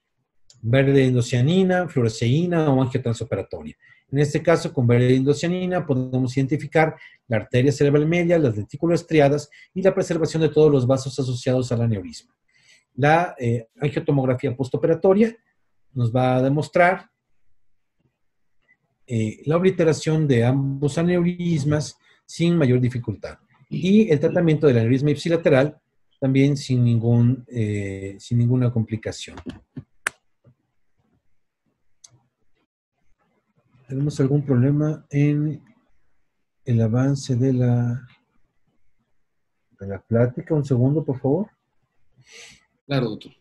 Speaker 2: berberidine-indocianina, fluoresceína o angiotensoperatoria. En este caso, con berberidine-indocianina podemos identificar la arteria cerebral media, las lentículas estriadas y la preservación de todos los vasos asociados al aneurisma. La angiotomografía postoperatoria nos va a demostrar la obliteración de ambos aneurismas sin mayor dificultad. Y el tratamiento del aneurisma ipsilateral también sin ninguna complicación. ¿Tenemos algún problema en el avance de la plática? Un segundo, por favor.
Speaker 1: Claro, doctor.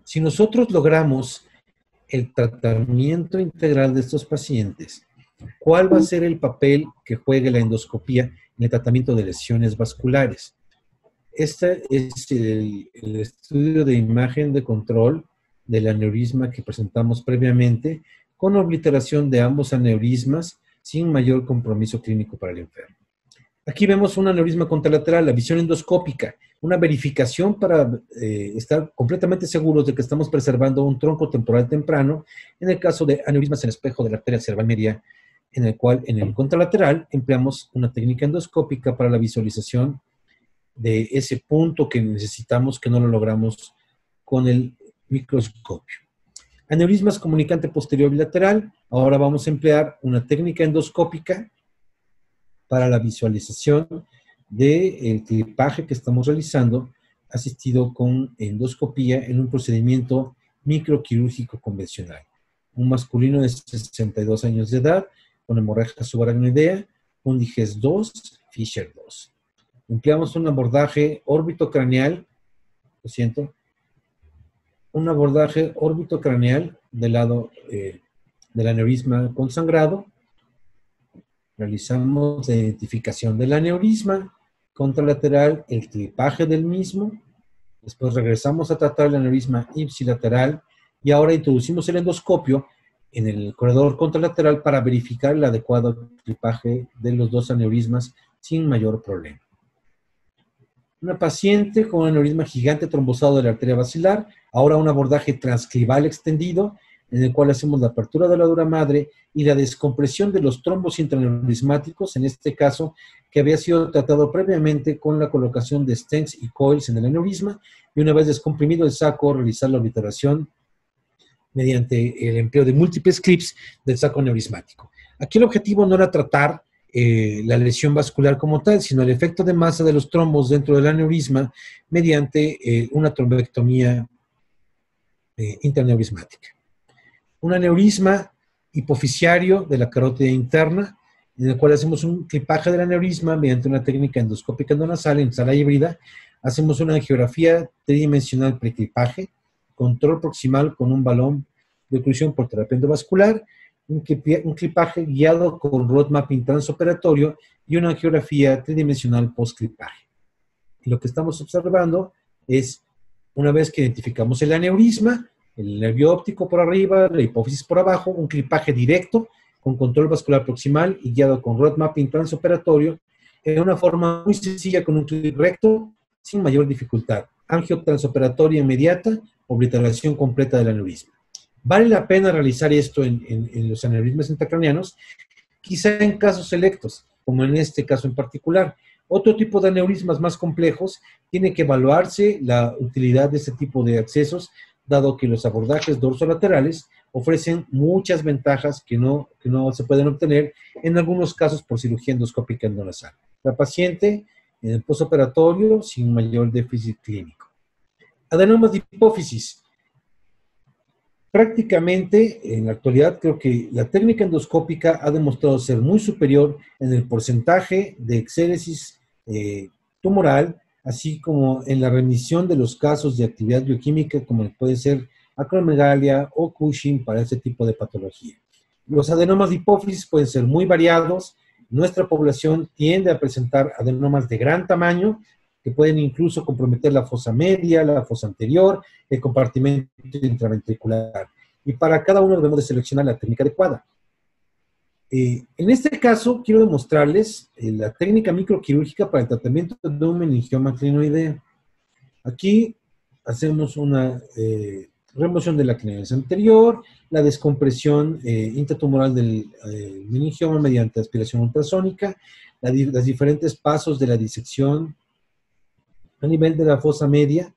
Speaker 2: Si nosotros logramos el tratamiento integral de estos pacientes, ¿cuál va a ser el papel que juegue la endoscopía en el tratamiento de lesiones vasculares? Este es el estudio de imagen de control del aneurisma que presentamos previamente, con obliteración de ambos aneurismas sin mayor compromiso clínico para el enfermo. Aquí vemos un aneurisma contralateral, la visión endoscópica, una verificación para estar completamente seguros de que estamos preservando un tronco temporal temprano en el caso de aneurismas en espejo de la arteria cerebral media, en el cual en el contralateral empleamos una técnica endoscópica para la visualización de ese punto que necesitamos, que no lo logramos con el microscopio. Aneurismas comunicante posterior bilateral, ahora vamos a emplear una técnica endoscópica para la visualización del clipaje que estamos realizando, asistido con endoscopía en un procedimiento microquirúrgico convencional. Un masculino de 62 años de edad, con hemorragia subaracnoidea, un Diges 2, Fisher 2. Empleamos un abordaje órbitocraneal, un abordaje órbitocraneal del lado del aneurisma consangrado. Realizamos la identificación del aneurisma contralateral, el clipaje del mismo. Después regresamos a tratar el aneurisma ipsilateral y ahora introducimos el endoscopio en el corredor contralateral para verificar el adecuado clipaje de los dos aneurismas sin mayor problema. Una paciente con un aneurisma gigante trombosado de la arteria basilar, ahora un abordaje transclival extendido, en el cual hacemos la apertura de la dura madre y la descompresión de los trombos intraneurismáticos, en este caso, que había sido tratado previamente con la colocación de stents y coils en el aneurisma, y una vez descomprimido el saco, realizar la obliteración mediante el empleo de múltiples clips del saco aneurismático. Aquí el objetivo no era tratar la lesión vascular como tal, sino el efecto de masa de los trombos dentro del aneurisma mediante una trombectomía intraneurismática. Un aneurisma hipofisiario de la carótida interna, en el cual hacemos un clipaje del aneurisma mediante una técnica endoscópica endonasal en sala híbrida. Hacemos una angiografía tridimensional preclipaje, control proximal con un balón de oclusión por terapia endovascular, un clipaje guiado con road mapping transoperatorio y una angiografía tridimensional postclipaje. Y lo que estamos observando es, una vez que identificamos el aneurisma, el nervio óptico por arriba, la hipófisis por abajo, un clipaje directo con control vascular proximal y guiado con road mapping transoperatorio en una forma muy sencilla con un clip recto sin mayor dificultad. Angiotensoperatoria inmediata, obliteración completa del aneurisma. ¿Vale la pena realizar esto en los aneurismas intracraneanos? Quizá en casos selectos, como en este caso en particular. Otro tipo de aneurismas más complejos tiene que evaluarse la utilidad de este tipo de accesos, dado que los abordajes dorsolaterales ofrecen muchas ventajas que no se pueden obtener en algunos casos por cirugía endoscópica endonasal. La paciente en el postoperatorio sin mayor déficit clínico. Adenomas de hipófisis. Prácticamente, en la actualidad, creo que la técnica endoscópica ha demostrado ser muy superior en el porcentaje de exéresis tumoral, así como en la remisión de los casos de actividad bioquímica, como puede ser acromegalia o Cushing para este tipo de patología. Los adenomas de hipófisis pueden ser muy variados. Nuestra población tiende a presentar adenomas de gran tamaño, que pueden incluso comprometer la fosa media, la fosa anterior, el compartimento intraventricular. Y para cada uno debemos de seleccionar la técnica adecuada. En este caso, quiero demostrarles la técnica microquirúrgica para el tratamiento de un meningioma clinoideo. Aquí hacemos una remoción de la clinoides anterior, la descompresión intratumoral del meningioma mediante aspiración ultrasónica, los diferentes pasos de la disección a nivel de la fosa media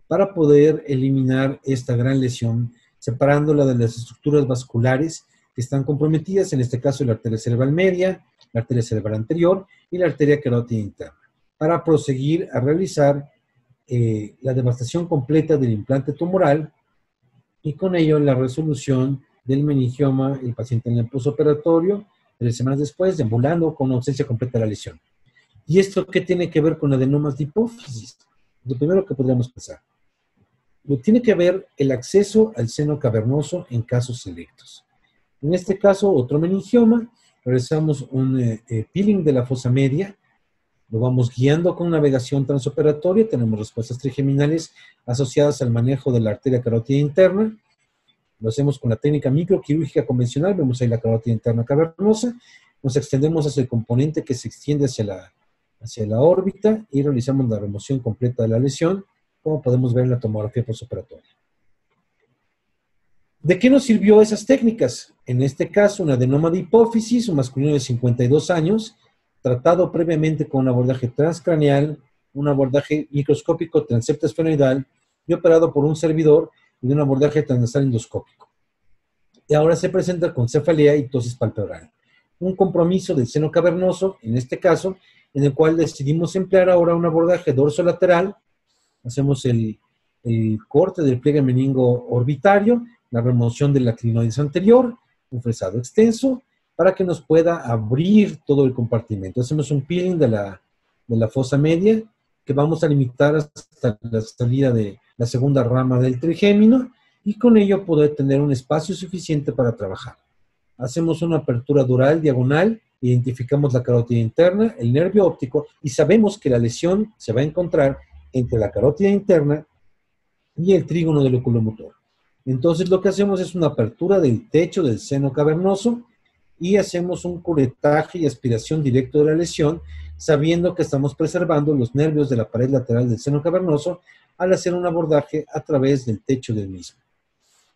Speaker 2: para poder eliminar esta gran lesión, separándola de las estructuras vasculares que están comprometidas, en este caso la arteria cerebral media, la arteria cerebral anterior y la arteria carótida interna, para proseguir a realizar la devastación completa del implante tumoral y con ello la resolución del meningioma, el paciente en el postoperatorio, 3 semanas después, deambulando con ausencia completa de la lesión. ¿Y esto qué tiene que ver con adenomas de hipófisis? Lo primero que podríamos pensar. Tiene que ver el acceso al seno cavernoso en casos selectos. En este caso, otro meningioma, realizamos un peeling de la fosa media, lo vamos guiando con navegación transoperatoria, tenemos respuestas trigeminales asociadas al manejo de la arteria carótida interna, lo hacemos con la técnica microquirúrgica convencional, vemos ahí la carótida interna cavernosa, nos extendemos hacia el componente que se extiende hacia la órbita y realizamos la remoción completa de la lesión, como podemos ver en la tomografía postoperatoria. ¿De qué nos sirvió esas técnicas? En este caso, un adenoma de hipófisis, un masculino de 52 años, tratado previamente con un abordaje transcraneal, un abordaje microscópico transepto esfenoidal y operado por un servidor de un abordaje transversal endoscópico. Y ahora se presenta con cefalea y ptosis palpebral. Un compromiso del seno cavernoso, en este caso, en el cual decidimos emplear ahora un abordaje dorsolateral. Hacemos el corte del pliegue meningo orbitario, la remoción de la clinoides anterior, un fresado extenso, para que nos pueda abrir todo el compartimento. Hacemos un peeling de la fosa media, que vamos a limitar hasta la salida de la segunda rama del trigémino, y con ello poder tener un espacio suficiente para trabajar. Hacemos una apertura dural diagonal, identificamos la carótida interna, el nervio óptico, y sabemos que la lesión se va a encontrar entre la carótida interna y el trígono del oculomotor. Entonces lo que hacemos es una apertura del techo del seno cavernoso y hacemos un curetaje y aspiración directo de la lesión, sabiendo que estamos preservando los nervios de la pared lateral del seno cavernoso al hacer un abordaje a través del techo del mismo.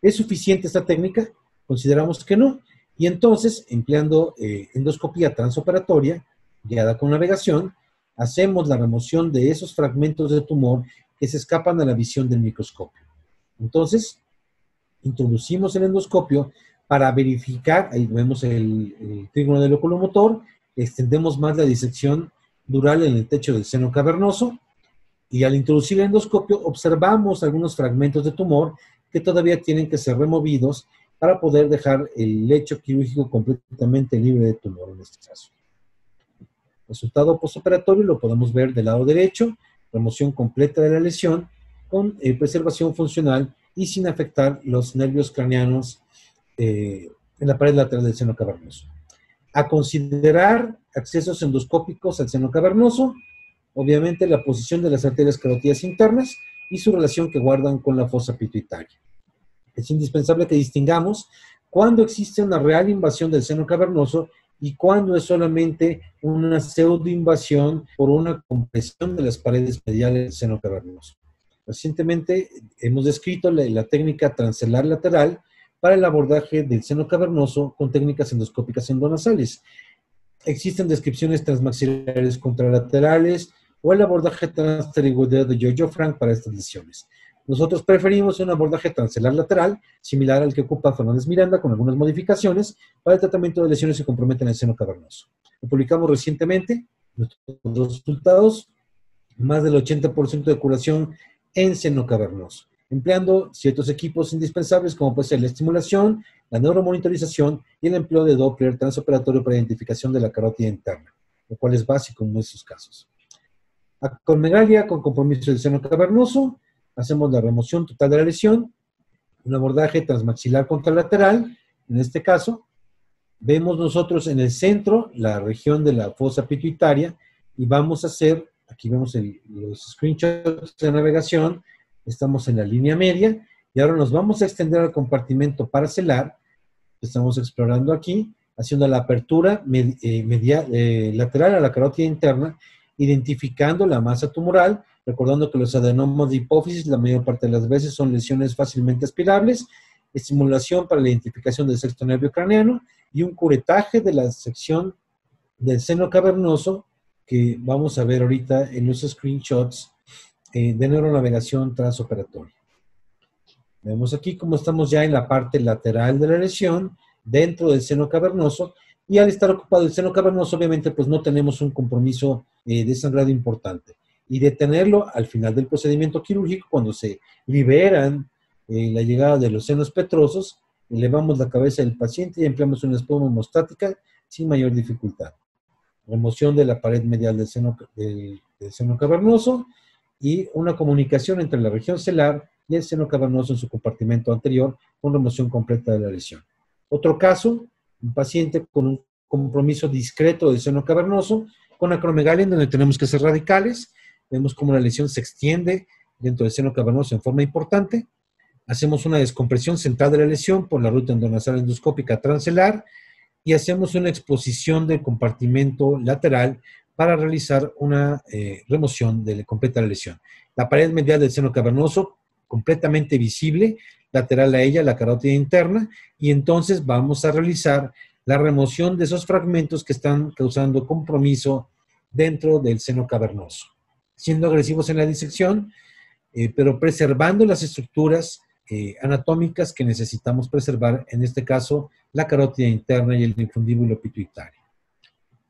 Speaker 2: ¿Es suficiente esta técnica? Consideramos que no. Y entonces, empleando endoscopía transoperatoria, guiada con navegación, hacemos la remoción de esos fragmentos de tumor que se escapan a la visión del microscopio. Entonces, introducimos el endoscopio para verificar, ahí vemos el trígono del oculomotor, extendemos más la disección dural en el techo del seno cavernoso, y al introducir el endoscopio observamos algunos fragmentos de tumor que todavía tienen que ser removidos para poder dejar el lecho quirúrgico completamente libre de tumor en este caso. Resultado postoperatorio lo podemos ver del lado derecho, remoción completa de la lesión con preservación funcional y sin afectar los nervios craneanos en la pared lateral del seno cavernoso. A considerar accesos endoscópicos al seno cavernoso, obviamente la posición de las arterias carótidas internas y su relación que guardan con la fosa pituitaria. Es indispensable que distingamos cuándo existe una real invasión del seno cavernoso y cuándo es solamente una pseudoinvasión por una compresión de las paredes mediales del seno cavernoso. Recientemente hemos descrito la técnica transelar lateral para el abordaje del seno cavernoso con técnicas endoscópicas endonasales. Existen descripciones transmaxilares contralaterales o el abordaje transpterigoideo de Giorgio Frank para estas lesiones. Nosotros preferimos un abordaje transelar lateral, similar al que ocupa Fernández Miranda, con algunas modificaciones, para el tratamiento de lesiones que comprometen el seno cavernoso. Lo publicamos recientemente, nuestros resultados, más del 80% de curación en seno cavernoso, empleando ciertos equipos indispensables como puede ser la estimulación, la neuromonitorización y el empleo de Doppler transoperatorio para identificación de la carótida interna, lo cual es básico en estos casos. Acromegalia con compromiso del seno cavernoso, hacemos la remoción total de la lesión, un abordaje transmaxilar contralateral, en este caso, vemos nosotros en el centro la región de la fosa pituitaria y vamos a hacer, aquí vemos los screenshots de navegación, estamos en la línea media y ahora nos vamos a extender al compartimento paracelar, estamos explorando aquí, haciendo la apertura lateral a la carótida interna, identificando la masa tumoral recordando que los adenomas de hipófisis la mayor parte de las veces son lesiones fácilmente aspirables, estimulación para la identificación del sexto nervio craneano y un curetaje de la sección del seno cavernoso que vamos a ver ahorita en los screenshots de neuronavegación transoperatoria. Vemos aquí cómo estamos ya en la parte lateral de la lesión, dentro del seno cavernoso, y al estar ocupado el seno cavernoso, obviamente, pues no tenemos un compromiso de sangrado importante. Y detenerlo al final del procedimiento quirúrgico, cuando se liberan la llegada de los senos petrosos, elevamos la cabeza del paciente y empleamos una espuma hemostática sin mayor dificultad. Remoción de la pared medial del seno cavernoso y una comunicación entre la región celar y el seno cavernoso en su compartimento anterior con remoción completa de la lesión. Otro caso, un paciente con un compromiso discreto del seno cavernoso con acromegalia en donde tenemos que hacer radicales. Vemos cómo la lesión se extiende dentro del seno cavernoso en forma importante. Hacemos una descompresión central de la lesión por la ruta endonasal endoscópica transelar y hacemos una exposición del compartimento lateral para realizar una remoción completa de la lesión. La pared medial del seno cavernoso completamente visible, lateral a ella la carótida interna, y entonces vamos a realizar la remoción de esos fragmentos que están causando compromiso dentro del seno cavernoso, siendo agresivos en la disección, pero preservando las estructuras anatómicas que necesitamos preservar, en este caso la carótida interna y el infundíbulo pituitario.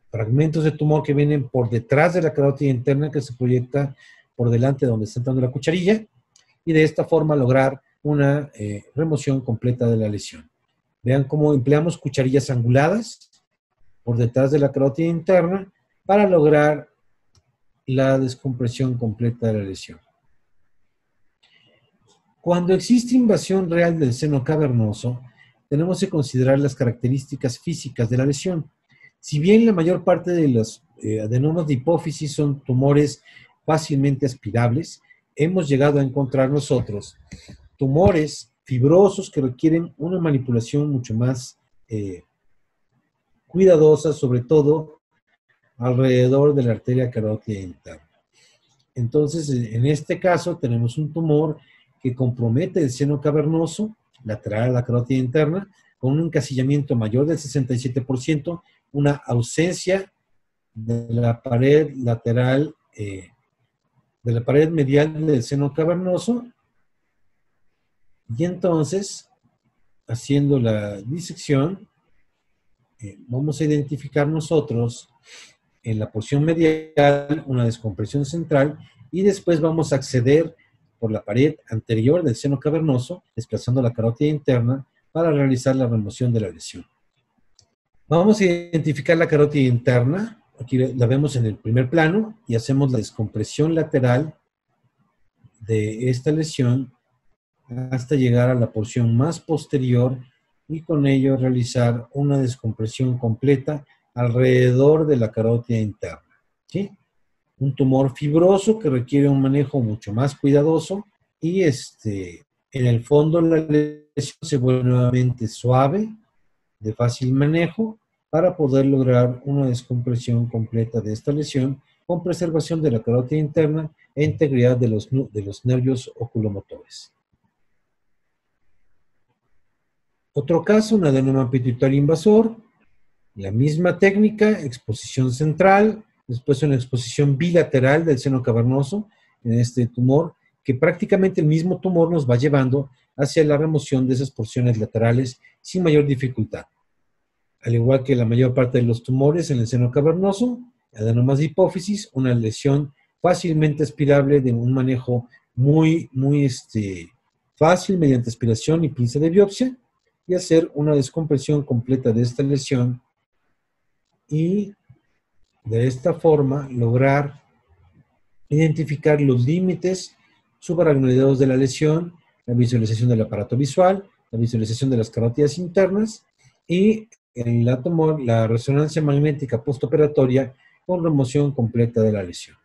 Speaker 2: Fragmentos de tumor que vienen por detrás de la carótida interna que se proyecta por delante donde está entrando la cucharilla, y de esta forma lograr una remoción completa de la lesión. Vean cómo empleamos cucharillas anguladas por detrás de la carótida interna para lograr la descompresión completa de la lesión. Cuando existe invasión real del seno cavernoso, tenemos que considerar las características físicas de la lesión. Si bien la mayor parte de los adenomas de hipófisis son tumores fácilmente aspirables, hemos llegado a encontrar nosotros tumores fibrosos que requieren una manipulación mucho más cuidadosa, sobre todo alrededor de la arteria carótida interna. Entonces, en este caso, tenemos un tumor que compromete el seno cavernoso, lateral a la carótida interna, con un encasillamiento mayor del 67%, una ausencia de la pared lateral, de la pared medial del seno cavernoso, y entonces, haciendo la disección, vamos a identificar nosotros en la porción medial una descompresión central y después vamos a acceder por la pared anterior del seno cavernoso, desplazando la carótida interna para realizar la remoción de la lesión. Vamos a identificar la carótida interna, aquí la vemos en el primer plano, y hacemos la descompresión lateral de esta lesión hasta llegar a la porción más posterior y con ello realizar una descompresión completa alrededor de la carótida interna, ¿sí? Un tumor fibroso que requiere un manejo mucho más cuidadoso y en el fondo la lesión se vuelve nuevamente suave, de fácil manejo, para poder lograr una descompresión completa de esta lesión con preservación de la carótida interna e integridad de los nervios oculomotores. Otro caso, un adenoma pituitario invasor, la misma técnica, exposición central, después una exposición bilateral del seno cavernoso en este tumor, que prácticamente el mismo tumor nos va llevando hacia la remoción de esas porciones laterales sin mayor dificultad. Al igual que la mayor parte de los tumores en el seno cavernoso, adenomas de hipófisis, una lesión fácilmente aspirable de un manejo muy fácil mediante aspiración y pinza de biopsia, y hacer una descompresión completa de esta lesión y de esta forma lograr identificar los límites subaracnoideos de la lesión, la visualización del aparato visual, la visualización de las carótidas internas y en la resonancia magnética postoperatoria con remoción completa de la lesión.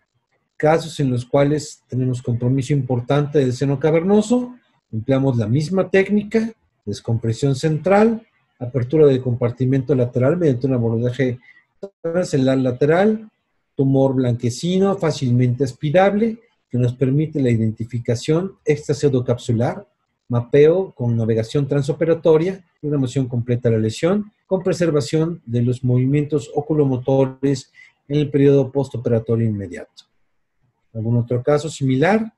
Speaker 2: Casos en los cuales tenemos compromiso importante del seno cavernoso, empleamos la misma técnica, descompresión central, apertura del compartimento lateral mediante un abordaje transelar lateral, tumor blanquecino, fácilmente aspirable, que nos permite la identificación extrapseudocapsular, mapeo con navegación transoperatoria y remoción completa de la lesión, con preservación de los movimientos oculomotores en el periodo postoperatorio inmediato. ¿Algún otro caso similar?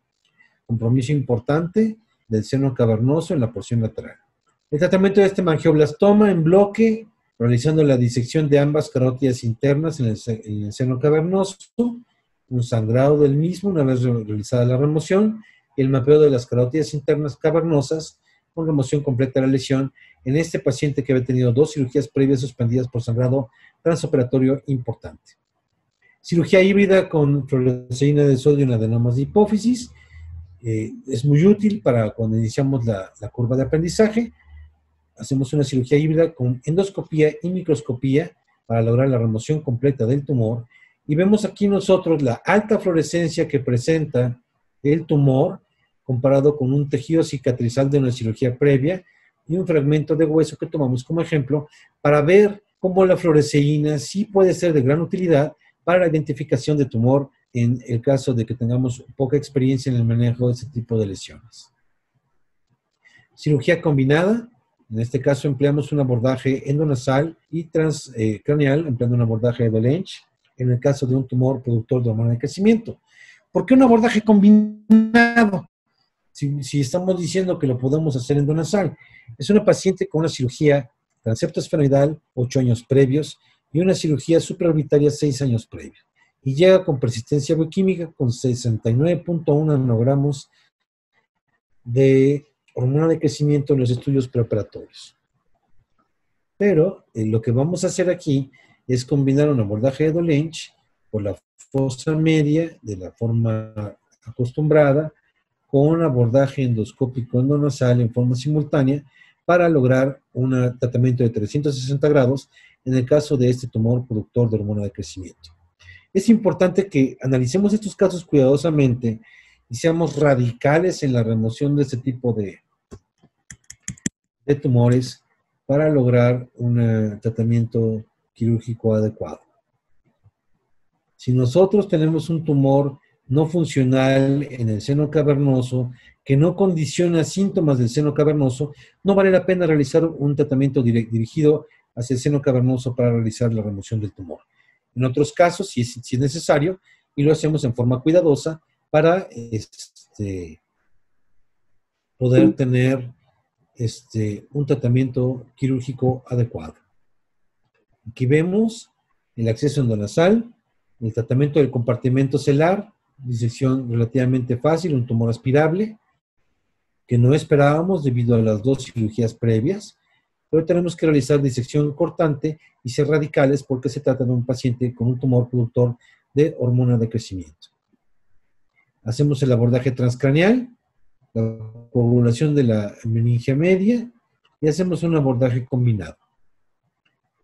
Speaker 2: Compromiso importante del seno cavernoso en la porción lateral. El tratamiento de este mangioblastoma en bloque, realizando la disección de ambas carótidas internas en el seno cavernoso, un sangrado del mismo una vez realizada la remoción, y el mapeo de las carótidas internas cavernosas con remoción completa de la lesión en este paciente que había tenido 2 cirugías previas suspendidas por sangrado transoperatorio importante. Cirugía híbrida con fluoresceína de sodio en adenomas de hipófisis. Es muy útil para cuando iniciamos la curva de aprendizaje. Hacemos una cirugía híbrida con endoscopía y microscopía para lograr la remoción completa del tumor. Y vemos aquí nosotros la alta fluorescencia que presenta el tumor comparado con un tejido cicatrizal de una cirugía previa y un fragmento de hueso que tomamos como ejemplo para ver cómo la fluoresceína sí puede ser de gran utilidad para la identificación de tumor en el caso de que tengamos poca experiencia en el manejo de este tipo de lesiones. Cirugía combinada. En este caso empleamos un abordaje endonasal y transcraneal, empleando un abordaje de Lench, en el caso de un tumor productor de hormona de crecimiento. ¿Por qué un abordaje combinado? Si estamos diciendo que lo podemos hacer endonasal. Es una paciente con una cirugía transepto esfenoidal 8 años previos y una cirugía supraorbitaria 6 años previos. Y llega con persistencia bioquímica con 69.1 nanogramos de hormona de crecimiento en los estudios preoperatorios. Pero lo que vamos a hacer aquí es combinar un abordaje de Dolench por la fosa media de la forma acostumbrada con un abordaje endoscópico endonasal en forma simultánea para lograr un tratamiento de 360 grados en el caso de este tumor productor de hormona de crecimiento. Es importante que analicemos estos casos cuidadosamente y seamos radicales en la remoción de este tipo de tumores para lograr un tratamiento quirúrgico adecuado. Si nosotros tenemos un tumor no funcional en el seno cavernoso que no condiciona síntomas del seno cavernoso, no vale la pena realizar un tratamiento dirigido hacia el seno cavernoso para realizar la remoción del tumor. En otros casos, si es necesario, y lo hacemos en forma cuidadosa para poder tener un tratamiento quirúrgico adecuado. Aquí vemos el acceso endonasal, el tratamiento del compartimento celar, disección relativamente fácil, un tumor aspirable, que no esperábamos debido a las 2 cirugías previas, pero tenemos que realizar disección cortante y ser radicales porque se trata de un paciente con un tumor productor de hormona de crecimiento. Hacemos el abordaje transcraneal, la coagulación de la meningia media y hacemos un abordaje combinado.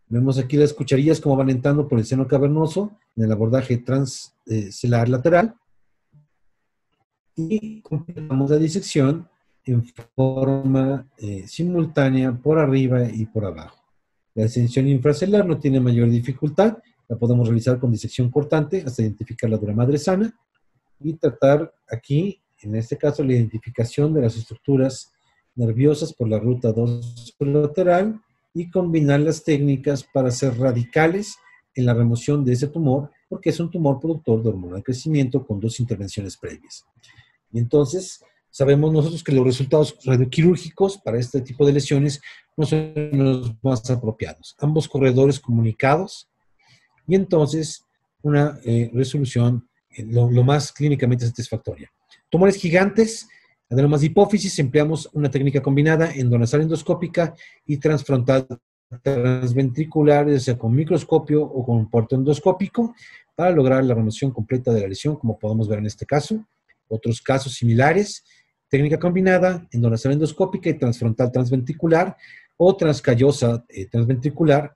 Speaker 2: Vemos aquí las cucharillas como van entrando por el seno cavernoso en el abordaje transcelular lateral y completamos la disección en forma simultánea por arriba y por abajo. La disección infracelular no tiene mayor dificultad, la podemos realizar con disección cortante hasta identificar la dura madre sana y tratar aquí, en este caso, la identificación de las estructuras nerviosas por la ruta dorsolateral y combinar las técnicas para ser radicales en la remoción de ese tumor, porque es un tumor productor de hormona de crecimiento con 2 intervenciones previas. Y entonces, sabemos nosotros que los resultados radioquirúrgicos para este tipo de lesiones no son los más apropiados. Ambos corredores comunicados y entonces una resolución lo más clínicamente satisfactoria. Tumores gigantes, adenomas de hipófisis, empleamos una técnica combinada endonasal endoscópica y transfrontal transventricular, ya sea con microscopio o con puerto endoscópico, para lograr la remoción completa de la lesión, como podemos ver en este caso. Otros casos similares, técnica combinada, endonasal endoscópica y transfrontal transventricular o transcallosa transventricular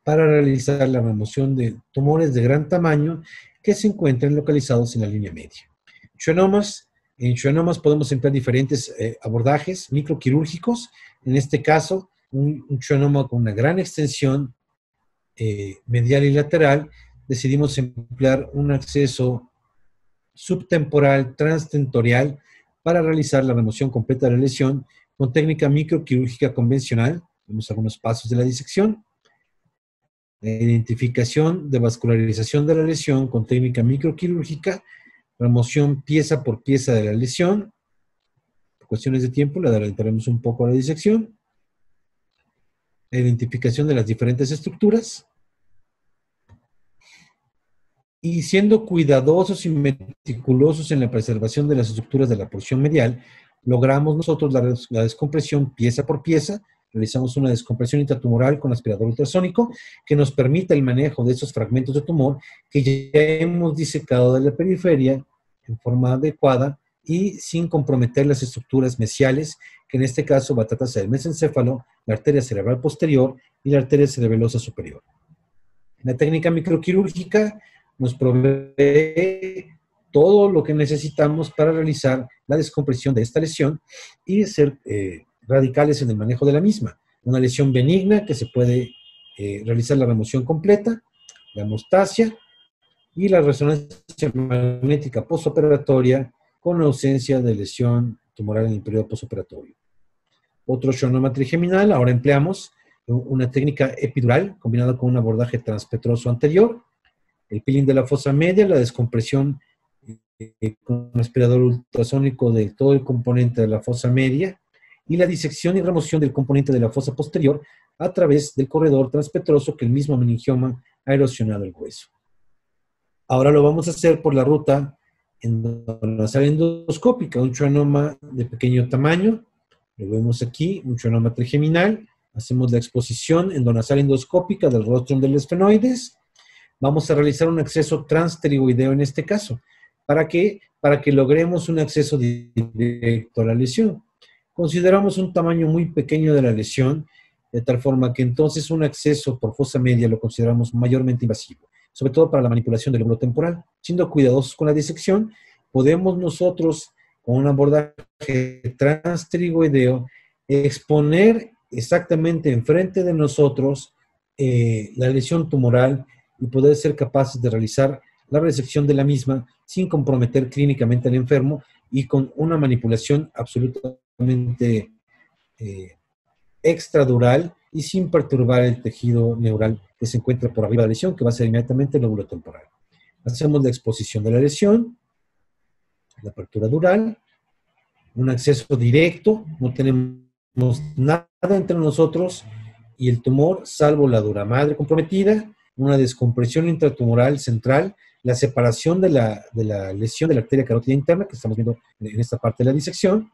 Speaker 2: para realizar la remoción de tumores de gran tamaño que se encuentran localizados en la línea media. Schwannomas. En schwannomas podemos emplear diferentes abordajes microquirúrgicos. En este caso, un schwannoma con una gran extensión medial y lateral, decidimos emplear un acceso subtemporal, transtentorial, para realizar la remoción completa de la lesión con técnica microquirúrgica convencional. Vemos algunos pasos de la disección. La identificación de vascularización de la lesión con técnica microquirúrgica, remoción pieza por pieza de la lesión. Por cuestiones de tiempo, le adelantaremos un poco a la disección. La identificación de las diferentes estructuras. Y siendo cuidadosos y meticulosos en la preservación de las estructuras de la porción medial, logramos nosotros la descompresión pieza por pieza. Realizamos una descompresión intratumoral con aspirador ultrasónico que nos permite el manejo de esos fragmentos de tumor que ya hemos disecado de la periferia en forma adecuada y sin comprometer las estructuras mesiales, que en este caso va a tratarse del mesencéfalo, la arteria cerebral posterior y la arteria cerebelosa superior. La técnica microquirúrgica nos provee todo lo que necesitamos para realizar la descompresión de esta lesión y ser radicales en el manejo de la misma. Una lesión benigna que se puede realizar la remoción completa, la hemostasia y la resonancia magnética postoperatoria con ausencia de lesión tumoral en el periodo postoperatorio. Otro schwannoma trigeminal, ahora empleamos una técnica epidural combinada con un abordaje transpetroso anterior, el peeling de la fosa media, la descompresión con un aspirador ultrasónico de todo el componente de la fosa media y la disección y remoción del componente de la fosa posterior a través del corredor transpetroso que el mismo meningioma ha erosionado el hueso. Ahora lo vamos a hacer por la ruta endonasal endoscópica, un schwannoma de pequeño tamaño. Lo vemos aquí, un schwannoma trigeminal. Hacemos la exposición endonasal endoscópica del rostrum del esfenoides. Vamos a realizar un acceso transpterigoideo en este caso. ¿Para qué? Para que logremos un acceso directo a la lesión. Consideramos un tamaño muy pequeño de la lesión, de tal forma que entonces un acceso por fosa media lo consideramos mayormente invasivo, sobre todo para la manipulación del lóbulo temporal. Siendo cuidadosos con la disección, podemos nosotros, con un abordaje transpterigoideo, exponer exactamente enfrente de nosotros la lesión tumoral y poder ser capaces de realizar la resección de la misma sin comprometer clínicamente al enfermo y con una manipulación absolutamente extradural y sin perturbar el tejido neural que se encuentra por arriba de la lesión, que va a ser inmediatamente el lóbulo temporal. Hacemos la exposición de la lesión, la apertura dural, un acceso directo, no tenemos nada entre nosotros y el tumor, salvo la dura madre comprometida, una descompresión intratumoral central, la separación de la lesión de la arteria carótida interna, que estamos viendo en esta parte de la disección,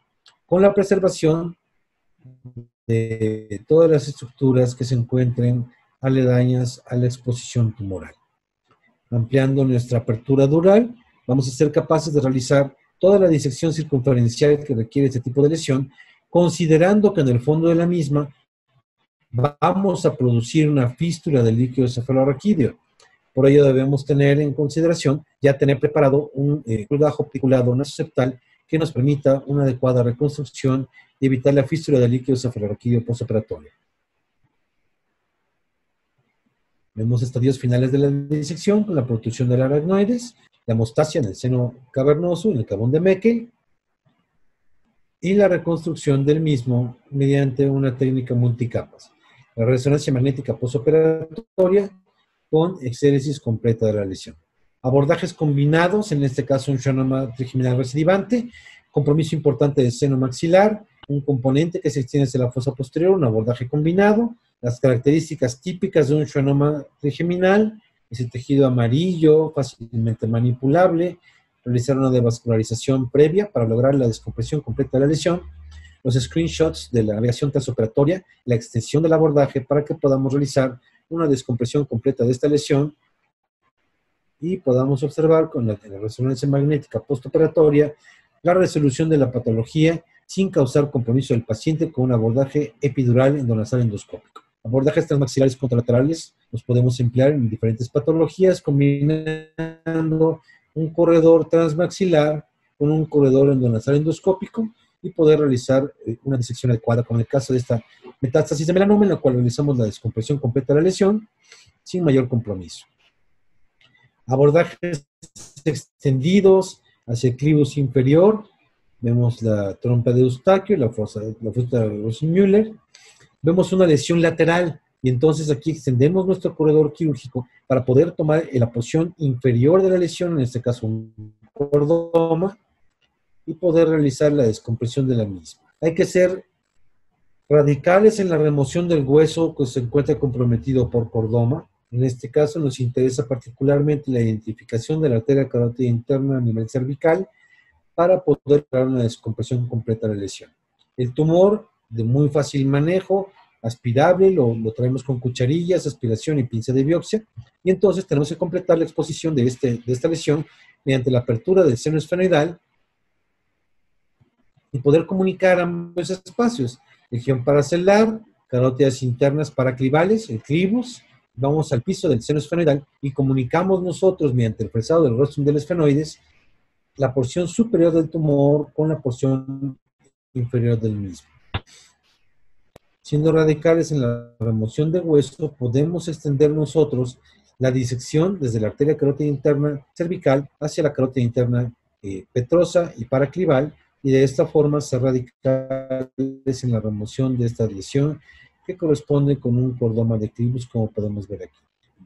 Speaker 2: con la preservación de todas las estructuras que se encuentren aledañas a la exposición tumoral. Ampliando nuestra apertura dural, vamos a ser capaces de realizar toda la disección circunferencial que requiere este tipo de lesión, considerando que en el fondo de la misma vamos a producir una fístula del líquido cefalorraquídeo. Por ello debemos tener en consideración ya tener preparado un colgajo articulado nasoseptal que nos permita una adecuada reconstrucción y evitar la fístula del líquido cefalorraquídeo postoperatorio. Vemos estadios finales de la disección con la protrusión del aracnoides, la hemostasia en el seno cavernoso, en el cavón de Meckel, y la reconstrucción del mismo mediante una técnica multicapas. La resonancia magnética postoperatoria con exéresis completa de la lesión. Abordajes combinados, en este caso un schwannoma trigeminal recidivante, compromiso importante del seno maxilar, un componente que se extiende hacia la fosa posterior, un abordaje combinado, las características típicas de un schwannoma trigeminal, ese tejido amarillo, fácilmente manipulable, realizar una devascularización previa para lograr la descompresión completa de la lesión, los screenshots de la navegación transoperatoria, la extensión del abordaje para que podamos realizar una descompresión completa de esta lesión y podamos observar con la resonancia magnética postoperatoria la resolución de la patología sin causar compromiso del paciente con un abordaje epidural endonasal endoscópico. Abordajes transmaxilares contralaterales los podemos emplear en diferentes patologías combinando un corredor transmaxilar con un corredor endonasal endoscópico y poder realizar una disección adecuada, como en el caso de esta metástasis de melanoma, en la cual realizamos la descompresión completa de la lesión sin mayor compromiso. Abordajes extendidos hacia el clivus inferior, vemos la trompa de Eustaquio, la fosa de Rosenmüller, vemos una lesión lateral, y entonces aquí extendemos nuestro corredor quirúrgico para poder tomar la porción inferior de la lesión, en este caso un cordoma, y poder realizar la descompresión de la misma. Hay que ser radicales en la remoción del hueso que se encuentra comprometido por cordoma. En este caso nos interesa particularmente la identificación de la arteria carótida interna a nivel cervical para poder lograr una descompresión completa de la lesión. El tumor de muy fácil manejo, aspirable, lo traemos con cucharillas, aspiración y pinza de biopsia, y entonces tenemos que completar la exposición de esta lesión mediante la apertura del seno esfenoidal y poder comunicar ambos espacios, región paracelular, carótidas internas paraclivales, el clivus, vamos al piso del seno esfenoidal y comunicamos nosotros mediante el fresado del rostrum del esfenoides la porción superior del tumor con la porción inferior del mismo. Siendo radicales en la remoción de hueso, podemos extender nosotros la disección desde la arteria carótida interna cervical hacia la carótida interna petrosa y paraclival, y de esta forma ser radicales en la remoción de esta lesión que corresponde con un cordoma de clivus, como podemos ver aquí.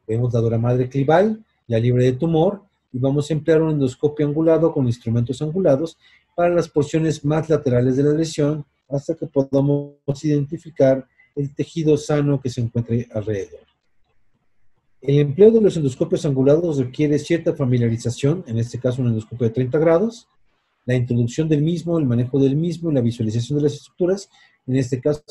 Speaker 2: Vemos la dura madre clival, ya libre de tumor, y vamos a emplear un endoscopio angulado con instrumentos angulados para las porciones más laterales de la lesión hasta que podamos identificar el tejido sano que se encuentre alrededor. El empleo de los endoscopios angulados requiere cierta familiarización, en este caso un endoscopio de 30 grados, la introducción del mismo, el manejo del mismo y la visualización de las estructuras, en este caso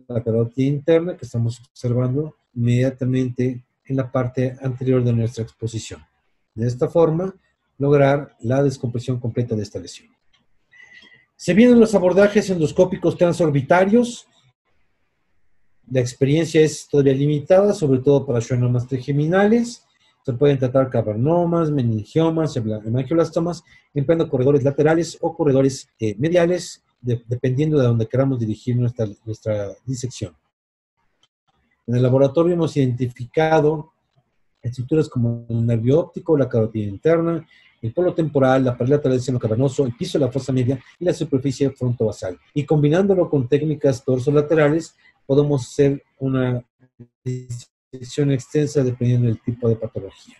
Speaker 2: la carótida interna que estamos observando inmediatamente en la parte anterior de nuestra exposición. De esta forma, lograr la descompresión completa de esta lesión. Se vienen los abordajes endoscópicos transorbitarios. La experiencia es todavía limitada, sobre todo para schwannomas trigeminales. Se pueden tratar cavernomas, meningiomas, hemangioblastomas, empleando corredores laterales o corredores mediales, dependiendo de donde queramos dirigir nuestra disección. En el laboratorio hemos identificado estructuras como el nervio óptico, la carótida interna, el polo temporal, la pared lateral del seno cavernoso, el piso de la fosa media y la superficie frontovasal. Y combinándolo con técnicas dorsolaterales, podemos hacer una disección extensa dependiendo del tipo de patología.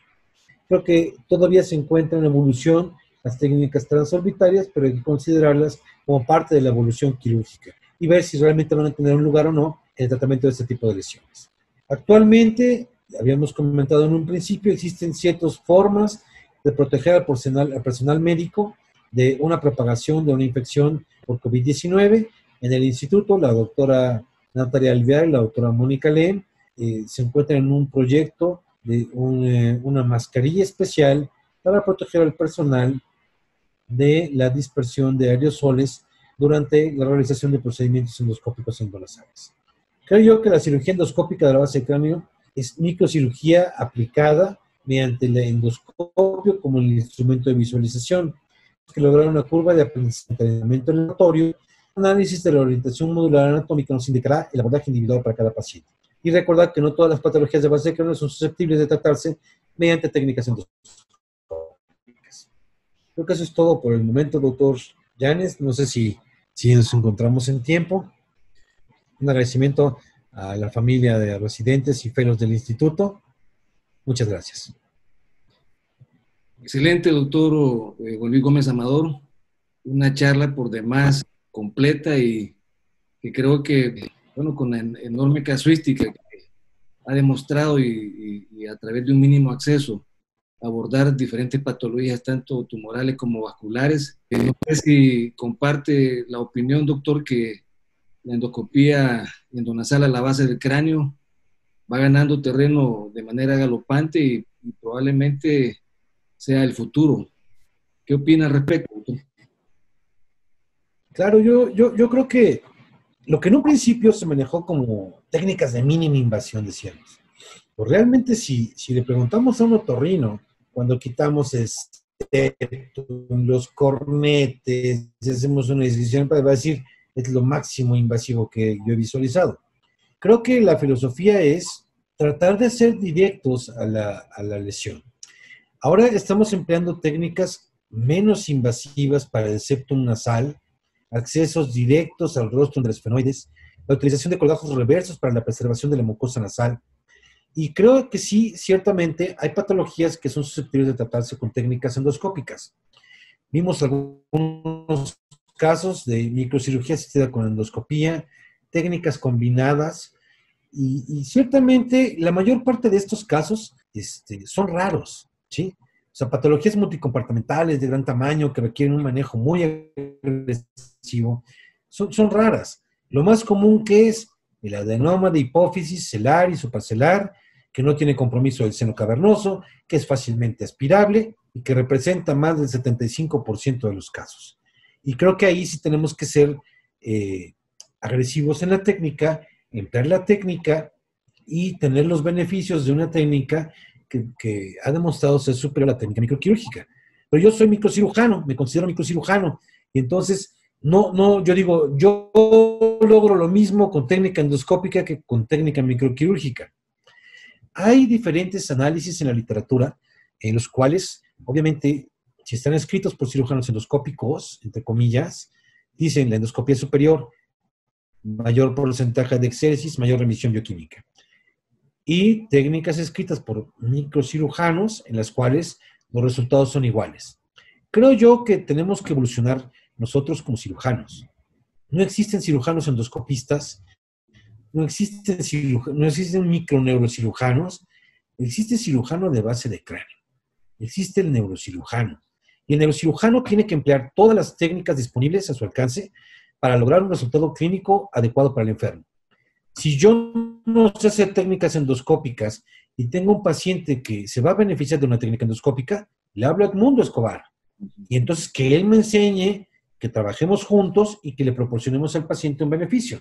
Speaker 2: Creo que todavía se encuentra en evolución las técnicas transorbitarias, pero hay que considerarlas como parte de la evolución quirúrgica y ver si realmente van a tener un lugar o no en el tratamiento de este tipo de lesiones. Actualmente, habíamos comentado en un principio, existen ciertas formas de proteger al personal médico de una propagación de una infección por COVID-19. En el instituto, la doctora Natalia Alvear y la doctora Mónica Leen se encuentran en un proyecto de una mascarilla especial para proteger al personal de la dispersión de aerosoles durante la realización de procedimientos endoscópicos endonasales. Creo yo que la cirugía endoscópica de la base de cráneo es microcirugía aplicada mediante el endoscopio como el instrumento de visualización, que lograr una curva de entrenamiento aleatorio. Análisis de la orientación modular anatómica nos indicará el abordaje individual para cada paciente. Y recordar que no todas las patologías de base de cráneo son susceptibles de tratarse mediante técnicas endoscópicas. Creo que eso es todo por el momento, doctor Llanes. No sé si nos encontramos en tiempo. Un agradecimiento a la familia de residentes y fellows del instituto. Muchas gracias.
Speaker 1: Excelente, doctor Juan Luis Gómez Amador. Una charla por demás completa y que creo que, bueno, con la enorme casuística que ha demostrado y a través de un mínimo acceso abordar diferentes patologías, tanto tumorales como vasculares. No sé si comparte la opinión, doctor, que la endoscopía endonasal a la base del cráneo va ganando terreno de manera galopante y probablemente sea el futuro. ¿Qué opina al respecto, doctor?
Speaker 2: Claro, yo creo que lo que en un principio se manejó como técnicas de mínima invasión, decíamos. Pues realmente si le preguntamos a un otorrino, cuando quitamos los cornetes, si hacemos una decisión, va a decir, es lo máximo invasivo que yo he visualizado. Creo que la filosofía es tratar de ser directos a la lesión. Ahora estamos empleando técnicas menos invasivas para el septum nasal, accesos directos al rostro entre los esfenoides, la utilización de colgajos reversos para la preservación de la mucosa nasal. Y creo que sí, ciertamente, hay patologías que son susceptibles de tratarse con técnicas endoscópicas. Vimos algunos casos de microcirugía asistida con endoscopía, técnicas combinadas, y ciertamente la mayor parte de estos casos son raros, ¿sí? O sea, patologías multicompartimentales de gran tamaño que requieren un manejo muy agresivo, son raras. Lo más común que es el adenoma de hipófisis celar y supracelar, que no tiene compromiso del seno cavernoso, que es fácilmente aspirable y que representa más del 75% de los casos. Y creo que ahí sí tenemos que ser agresivos en la técnica, emplear la técnica y tener los beneficios de una técnica que ha demostrado ser superior a la técnica microquirúrgica. Pero yo soy microcirujano, me considero microcirujano, y entonces, yo digo, yo logro lo mismo con técnica endoscópica que con técnica microquirúrgica. Hay diferentes análisis en la literatura en los cuales, obviamente, si están escritos por cirujanos endoscópicos, entre comillas, dicen la endoscopía superior, mayor porcentaje de exéresis, mayor remisión bioquímica. Y técnicas escritas por microcirujanos en las cuales los resultados son iguales. Creo yo que tenemos que evolucionar nosotros como cirujanos. No existen cirujanos endoscopistas, no existen microneurocirujanos, existe cirujano de base de cráneo, existe el neurocirujano. Y el neurocirujano tiene que emplear todas las técnicas disponibles a su alcance para lograr un resultado clínico adecuado para el enfermo. Si yo no sé hacer técnicas endoscópicas y tengo un paciente que se va a beneficiar de una técnica endoscópica, le hablo a Edmundo Escobar. Y entonces que él me enseñe, que trabajemos juntos y que le proporcionemos al paciente un beneficio.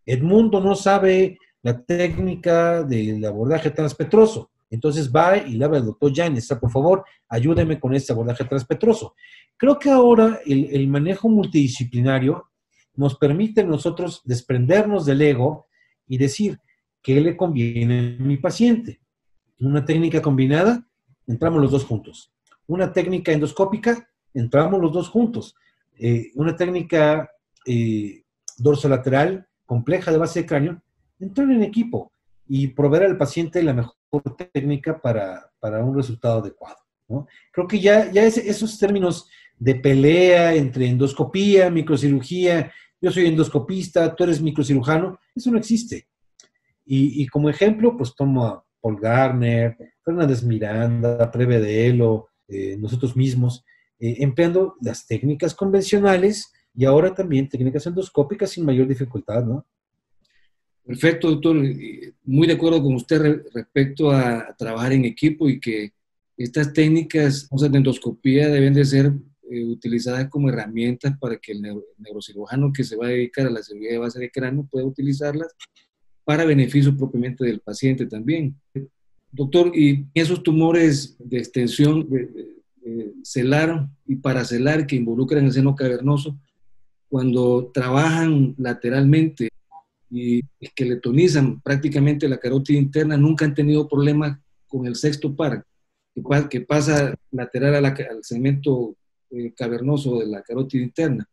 Speaker 2: Edmundo no sabe la técnica del abordaje transpetroso. Entonces va y le habla al doctor Yáñez, por favor, ayúdeme con este abordaje transpetroso. Creo que ahora el manejo multidisciplinario nos permite a nosotros desprendernos del ego y decir qué le conviene a mi paciente. Una técnica combinada, entramos los dos juntos. Una técnica endoscópica, entramos los dos juntos. Una técnica dorsolateral compleja de base de cráneo, entrar en equipo y proveer al paciente la mejor técnica para un resultado adecuado, ¿no? Creo que ya esos términos de pelea entre endoscopía, microcirugía, yo soy endoscopista, tú eres microcirujano, eso no existe. Y como ejemplo, pues tomo a Paul Garner, Fernández Miranda, Prevedelo, nosotros mismos, empleando las técnicas convencionales y ahora también técnicas endoscópicas sin mayor dificultad, ¿no?
Speaker 1: Perfecto, doctor. Muy de acuerdo con usted respecto a trabajar en equipo y que estas técnicas de endoscopía deben de ser utilizadas como herramientas para que el neurocirujano que se va a dedicar a la cirugía de base de cráneo pueda utilizarlas para beneficio propiamente del paciente también. Doctor, y esos tumores de extensión celar y paracelar que involucran el seno cavernoso, cuando trabajan lateralmente y esqueletonizan prácticamente la carótida interna, nunca han tenido problemas con el sexto par, que pasa lateral al segmento cavernoso de la carótida interna.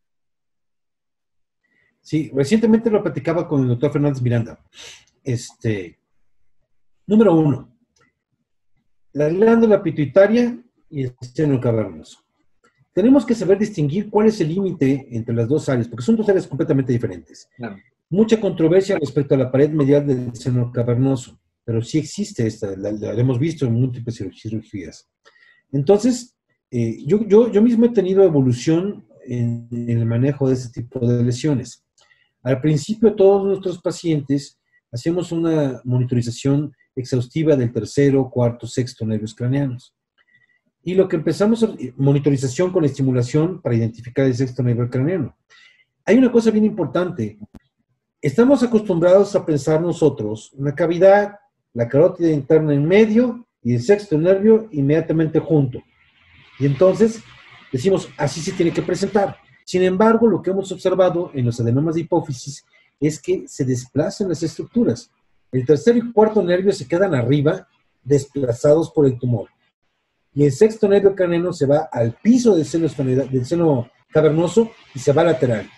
Speaker 2: Sí, recientemente lo platicaba con el doctor Fernández Miranda. Número 1, la glándula pituitaria y el seno cavernoso. Tenemos que saber distinguir cuál es el límite entre las dos áreas, porque son dos áreas completamente diferentes. Claro. Mucha controversia respecto a la pared medial del seno cavernoso, pero sí existe esta, la hemos visto en múltiples cirugías. Entonces, yo mismo he tenido evolución en el manejo de este tipo de lesiones. Al principio, todos nuestros pacientes hacemos una monitorización exhaustiva del tercero, cuarto, sexto nervios craneanos. Y lo que empezamos, monitorización con estimulación para identificar el sexto nervio craneano. Hay una cosa bien importante. Estamos acostumbrados a pensar nosotros una cavidad, la carótida interna en medio y el sexto nervio inmediatamente junto. Y entonces decimos, así se tiene que presentar. Sin embargo, lo que hemos observado en los adenomas de hipófisis es que se desplazan las estructuras. El tercer y cuarto nervio se quedan arriba, desplazados por el tumor. y el sexto nervio craneano se va al piso del seno cavernoso y se va lateral,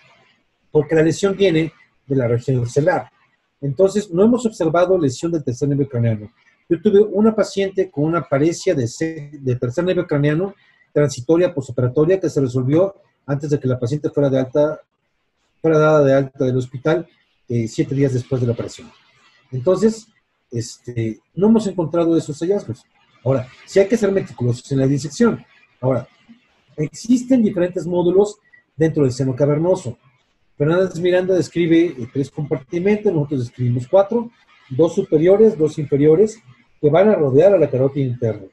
Speaker 2: porque la lesión viene de la región occipital. Entonces, no hemos observado lesión del tercer nervio craneano. Yo tuve una paciente con una paresia de tercer nervio craneano transitoria postoperatoria que se resolvió antes de que la paciente fuera dada de alta del hospital 7 días después de la operación. Entonces, no hemos encontrado esos hallazgos. Ahora, sí hay que ser meticulosos en la disección. Ahora, existen diferentes módulos dentro del seno cavernoso. Fernández Miranda describe 3 compartimentos, nosotros describimos 4, 2 superiores, 2 inferiores, que van a rodear a la carótida interna.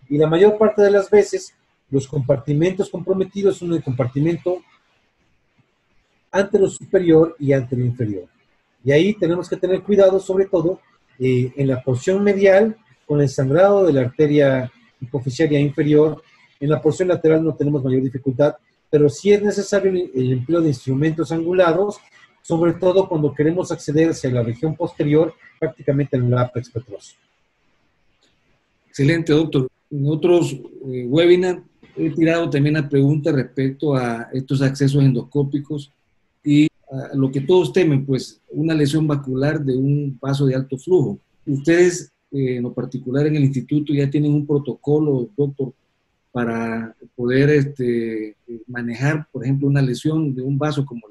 Speaker 2: Y la mayor parte de las veces, los compartimentos comprometidos son el compartimento anterosuperior y anteroinferior. Y ahí tenemos que tener cuidado, sobre todo, en la porción medial, con el sangrado de la arteria hipofisiaria inferior. En la porción lateral no tenemos mayor dificultad, pero sí es necesario el empleo de instrumentos angulados, sobre todo cuando queremos acceder hacia la región posterior, prácticamente en el ápex petroso.
Speaker 1: Excelente, doctor. En otros webinars he tirado también la pregunta respecto a estos accesos endoscópicos y a lo que todos temen, pues una lesión vascular de un vaso de alto flujo. Ustedes, en lo particular en el instituto, ya tienen un protocolo, doctor, para poder manejar, por ejemplo, una lesión de un vaso como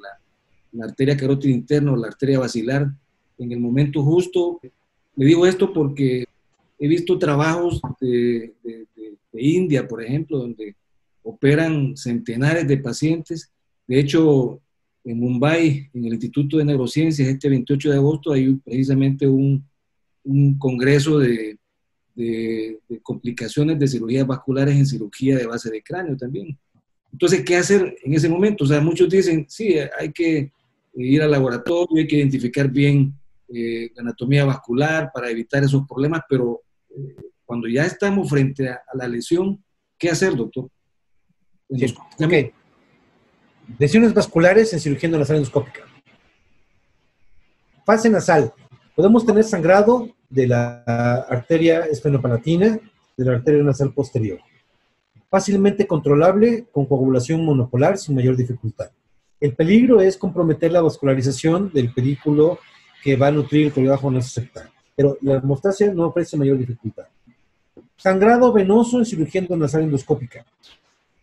Speaker 1: la arteria carótida interna o la arteria basilar en el momento justo. Le digo esto porque he visto trabajos de India, por ejemplo, donde operan centenares de pacientes. De hecho, en Mumbai, en el Instituto de Neurociencias, este 28 de agosto, hay precisamente un congreso de complicaciones de cirugías vasculares en cirugía de base de cráneo también. Entonces, ¿qué hacer en ese momento? O sea, muchos dicen, sí, hay que ir al laboratorio, hay que identificar bien la anatomía vascular para evitar esos problemas, pero cuando ya estamos frente a la lesión, ¿qué hacer, doctor?
Speaker 2: Sí, ok. Lesiones vasculares en cirugía nasal endoscópica. Fase nasal. Podemos tener sangrado de la arteria esfenopalatina, de la arteria nasal posterior. Fácilmente controlable con coagulación monopolar sin mayor dificultad. El peligro es comprometer la vascularización del pedículo que va a nutrir el corribajo nasoseptal. Pero la hemostasia no ofrece mayor dificultad. Sangrado venoso en cirugía nasal endoscópica.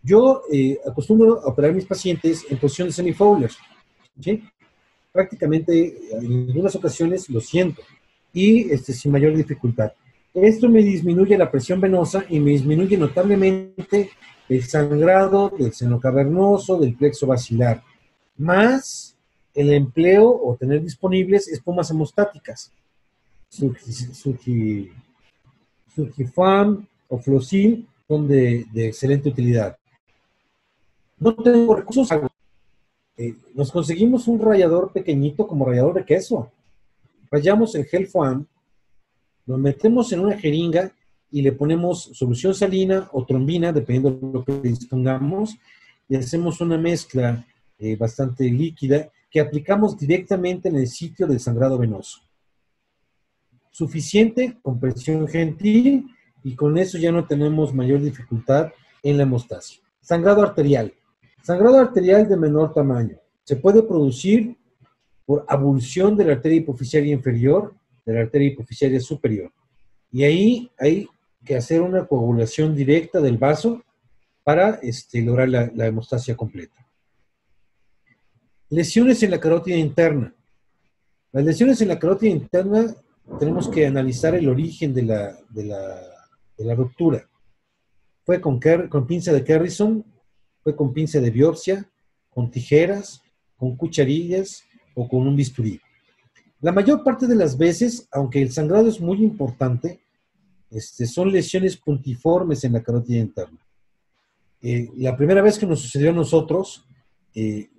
Speaker 2: Yo acostumbro a operar a mis pacientes en posición de semi-Fowler, ¿sí? Prácticamente en algunas ocasiones lo siento y sin mayor dificultad. Esto me disminuye la presión venosa y me disminuye notablemente el sangrado del seno cavernoso, del plexo basilar, más el empleo o tener disponibles espumas hemostáticas, Surgifam o Flosil son de excelente utilidad. No tengo recursos. Nos conseguimos un rallador pequeñito como rallador de queso. Rayamos el gel foam, lo metemos en una jeringa y le ponemos solución salina o trombina, dependiendo de lo que dispongamos, y hacemos una mezcla bastante líquida que aplicamos directamente en el sitio del sangrado venoso. Suficiente, con presión gentil, y con eso ya no tenemos mayor dificultad en la hemostasia. Sangrado arterial. Sangrado arterial de menor tamaño. Se puede producir por abulsión de la arteria hipofisiaria inferior, de la arteria hipofisiaria superior. Y ahí hay que hacer una coagulación directa del vaso para lograr la hemostasia completa. Lesiones en la carótida interna. Las lesiones en la carótida interna tenemos que analizar el origen de la ruptura. Fue con pinza de Kerrison, fue con pinza de biopsia, con tijeras, con cucharillas o con un bisturí. La mayor parte de las veces, aunque el sangrado es muy importante, son lesiones puntiformes en la carótida interna. La primera vez que nos sucedió a nosotros, el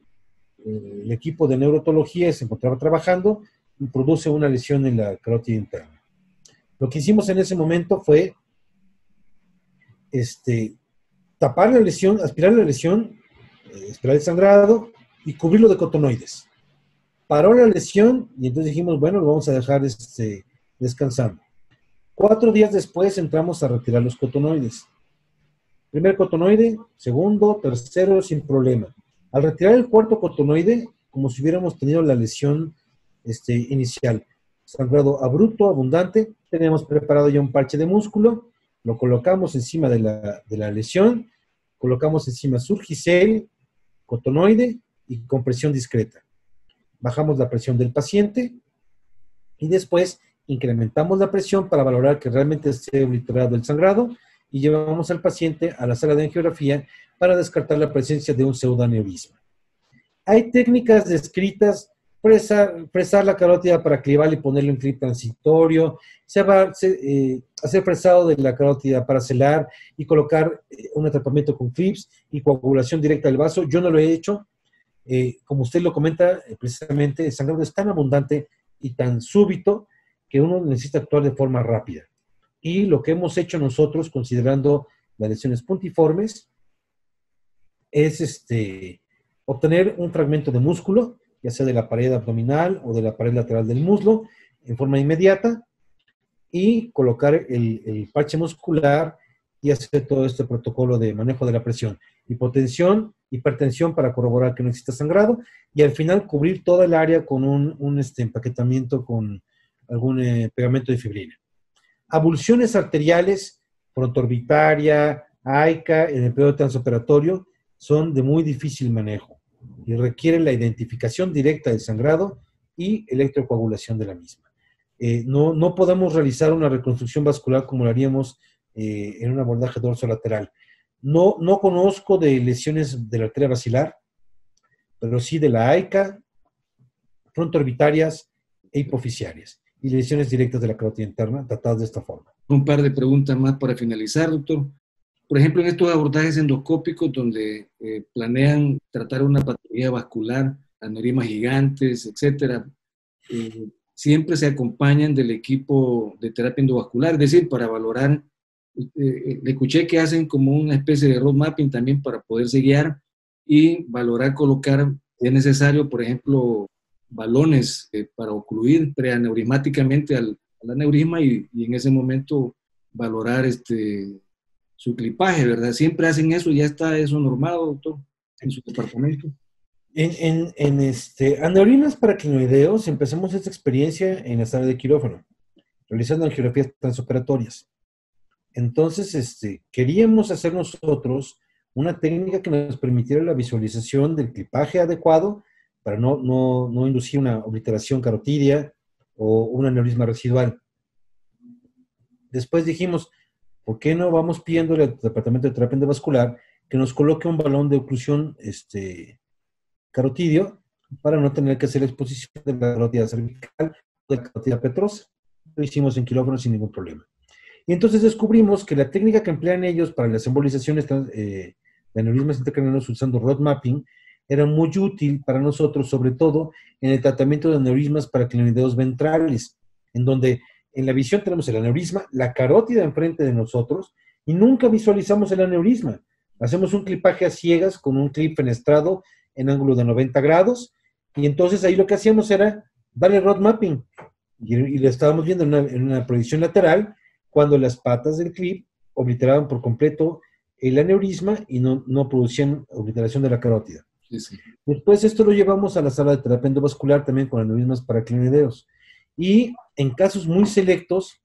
Speaker 2: equipo de neurotología se encontraba trabajando y produce una lesión en la carótida interna. Lo que hicimos en ese momento fue tapar la lesión, aspirar la lesión, esperar el sangrado y cubrirlo de cotonoides. Paró la lesión y entonces dijimos, bueno, lo vamos a dejar descansando. 4 días después entramos a retirar los cotonoides. Primer cotonoide, segundo, tercero, sin problema. Al retirar el cuarto cotonoide, como si hubiéramos tenido la lesión inicial, sangrado abrupto, abundante, tenemos preparado ya un parche de músculo, lo colocamos encima de la lesión, colocamos encima Surgicel, cotonoide y compresión discreta. Bajamos la presión del paciente y después incrementamos la presión para valorar que realmente esté obliterado el sangrado y llevamos al paciente a la sala de angiografía para descartar la presencia de un pseudoaneurisma. Hay técnicas descritas, presar la carótida para clivar y ponerle un clip transitorio, hacer presado de la carótida para selar y colocar un atrapamiento con clips y coagulación directa del vaso. Yo no lo he hecho. Como usted lo comenta, precisamente el sangrado es tan abundante y tan súbito que uno necesita actuar de forma rápida. Y lo que hemos hecho nosotros, considerando las lesiones puntiformes, es obtener un fragmento de músculo, ya sea de la pared abdominal o de la pared lateral del muslo, en forma inmediata, y colocar el parche muscular y hacer todo este protocolo de manejo de la presión. Hipotensión, hipertensión para corroborar que no exista sangrado, y al final cubrir toda el área con un empaquetamiento con algún pegamento de fibrina. Abulsiones arteriales, frontoorbitaria, AICA, en el periodo transoperatorio, son de muy difícil manejo y requieren la identificación directa del sangrado y electrocoagulación de la misma. No podemos realizar una reconstrucción vascular como lo haríamos en un abordaje dorsolateral. No conozco de lesiones de la arteria basilar, pero sí de la AICA, frontoorbitarias e hipofisiarias y lesiones directas de la carótida interna tratadas de esta forma.
Speaker 1: Un par de preguntas más para finalizar, doctor. Por ejemplo, en estos abordajes endoscópicos donde planean tratar una patología vascular, aneurismas gigantes, etcétera, siempre se acompañan del equipo de terapia endovascular, es decir, para valorar, le escuché que hacen como una especie de road mapping también para poderse guiar y valorar, colocar, si es necesario, por ejemplo, balones para ocluir preaneurismáticamente al aneurisma y en ese momento valorar su clipaje, ¿verdad? Siempre hacen eso, ya está eso normado, doctor, en su departamento.
Speaker 2: En aneurismas paraclinoideos empezamos esta experiencia en la sala de quirófano, realizando angiografías transoperatorias. Entonces, queríamos hacer nosotros una técnica que nos permitiera la visualización del clipaje adecuado para no inducir una obliteración carotidia o un aneurisma residual. Después dijimos, ¿por qué no vamos pidiéndole al departamento de terapia endovascular que nos coloque un balón de oclusión carotidio para no tener que hacer la exposición de la carótida cervical o de la carótida petrosa? Lo hicimos en quirófano sin ningún problema. Y entonces descubrimos que la técnica que emplean ellos para las embolizaciones de aneurismas intracraneanos usando road mapping era muy útil para nosotros, sobre todo en el tratamiento de aneurismas paraclinoideos ventrales, en donde en la visión tenemos el aneurisma, la carótida enfrente de nosotros, y nunca visualizamos el aneurisma. Hacemos un clipaje a ciegas con un clip fenestrado en ángulo de 90 grados, y entonces ahí lo que hacíamos era darle road mapping, y lo estábamos viendo en una proyección lateral, cuando las patas del clip obliteraban por completo el aneurisma y no producían obliteración de la carótida.
Speaker 1: Sí, sí.
Speaker 2: Después esto lo llevamos a la sala de terapia endovascular también con aneurismas paraclinoideos. Y en casos muy selectos,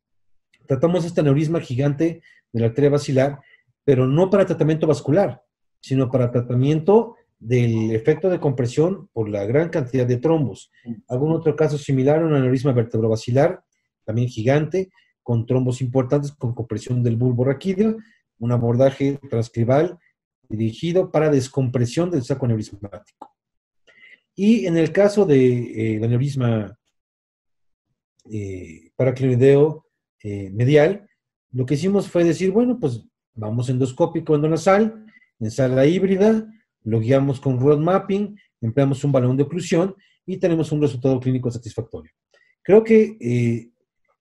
Speaker 2: tratamos este aneurisma gigante de la arteria basilar, pero no para tratamiento vascular, sino para tratamiento del efecto de compresión por la gran cantidad de trombos. Algún otro caso similar, un aneurisma vertebrobasilar, también gigante, con trombos importantes, con compresión del bulbo raquídeo, un abordaje transcribal dirigido para descompresión del saco aneurismático. Y en el caso de aneurisma paraclinoideo medial, lo que hicimos fue decir, bueno, pues vamos endoscópico endonasal, en sala híbrida, lo guiamos con road mapping, empleamos un balón de oclusión y tenemos un resultado clínico satisfactorio. Creo que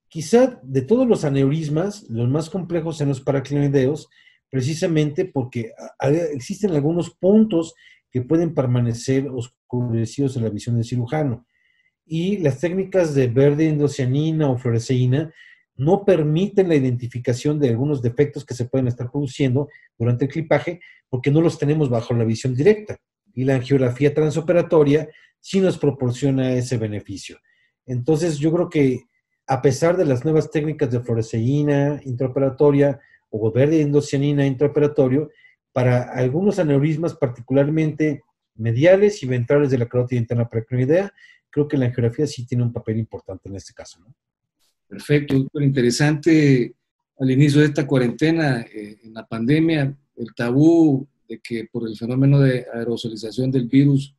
Speaker 2: quizá de todos los aneurismas, los más complejos en los paraclinoideos, precisamente porque existen algunos puntos que pueden permanecer oscurecidos en la visión del cirujano. Y las técnicas de verde endocianina o fluoresceína no permiten la identificación de algunos defectos que se pueden estar produciendo durante el clipaje porque no los tenemos bajo la visión directa. Y la angiografía transoperatoria sí nos proporciona ese beneficio. Entonces, yo creo que a pesar de las nuevas técnicas de fluoresceína intraoperatoria o verde endocianina intraoperatorio, para algunos aneurismas particularmente mediales y ventrales de la carótida interna precrinoidea, creo que la angiografía sí tiene un papel importante en este caso, ¿no?
Speaker 1: Perfecto, doctor. Interesante al inicio de esta cuarentena, en la pandemia, el tabú de que por el fenómeno de aerosolización del virus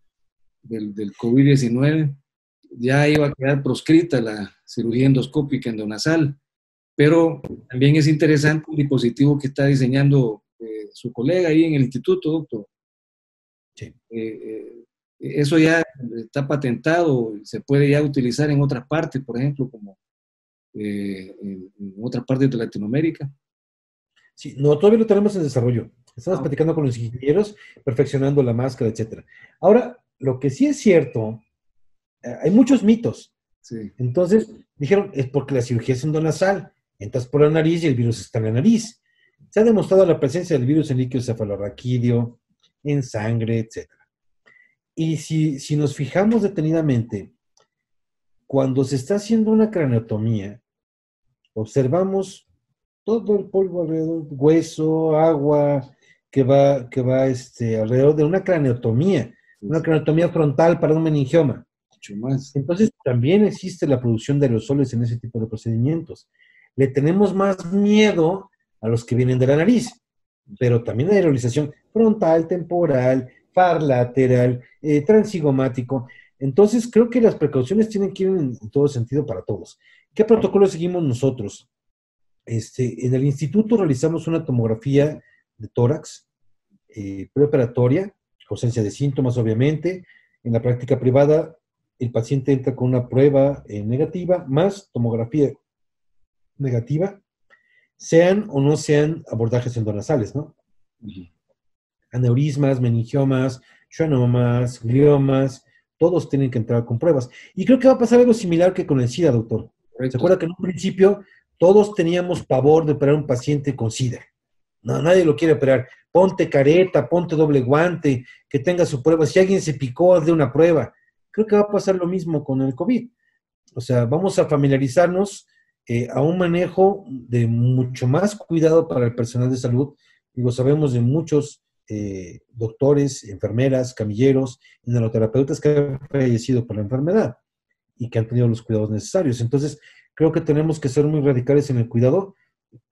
Speaker 1: del COVID-19 ya iba a quedar proscrita la cirugía endoscópica endonasal, pero también es interesante el dispositivo que está diseñando su colega ahí en el instituto, doctor.
Speaker 2: Sí.
Speaker 1: Eso ya está patentado, se puede ya utilizar en otras partes, por ejemplo, como en otras partes de Latinoamérica.
Speaker 2: Sí, no, todavía lo tenemos en desarrollo. Estamos
Speaker 1: Ah,
Speaker 2: platicando con los ingenieros, perfeccionando la máscara, etcétera. Ahora, lo que sí es cierto, hay muchos mitos.
Speaker 1: sí.
Speaker 2: Entonces, dijeron, es porque la cirugía es endonasal, entras por la nariz y el virus está en la nariz. Se ha demostrado la presencia del virus en líquido cefalorraquídeo, en sangre, etcétera. Y si nos fijamos detenidamente, cuando se está haciendo una craneotomía, observamos todo el polvo alrededor, hueso, agua, que va alrededor de una craneotomía frontal para un meningioma.
Speaker 1: Mucho más.
Speaker 2: Entonces, también existe la producción de aerosoles en ese tipo de procedimientos. Le tenemos más miedo a los que vienen de la nariz, pero también hay aerolización frontal, temporal, farlateral, transigomático. Entonces, creo que las precauciones tienen que ir en todo sentido para todos. ¿Qué protocolo seguimos nosotros? En el instituto realizamos una tomografía de tórax preoperatoria, ausencia de síntomas, obviamente. En la práctica privada, el paciente entra con una prueba negativa, más tomografía negativa, sean o no sean abordajes endonasales, ¿no?
Speaker 1: Uh-huh.
Speaker 2: Aneurismas, meningiomas, schwannomas, gliomas, todos tienen que entrar con pruebas. Y creo que va a pasar algo similar que con el SIDA, doctor. ¿Se
Speaker 1: Correcto.
Speaker 2: acuerda que en un principio todos teníamos pavor de operar a un paciente con SIDA? No, nadie lo quiere operar. Ponte careta, ponte doble guante, que tenga su prueba. Si alguien se picó, haz de una prueba. Creo que va a pasar lo mismo con el COVID. O sea, vamos a familiarizarnos a un manejo de mucho más cuidado para el personal de salud. Digo, sabemos de muchos doctores, enfermeras, camilleros, inhaloterapeutas que han fallecido por la enfermedad y que han tenido los cuidados necesarios. Entonces, creo que tenemos que ser muy radicales en el cuidado,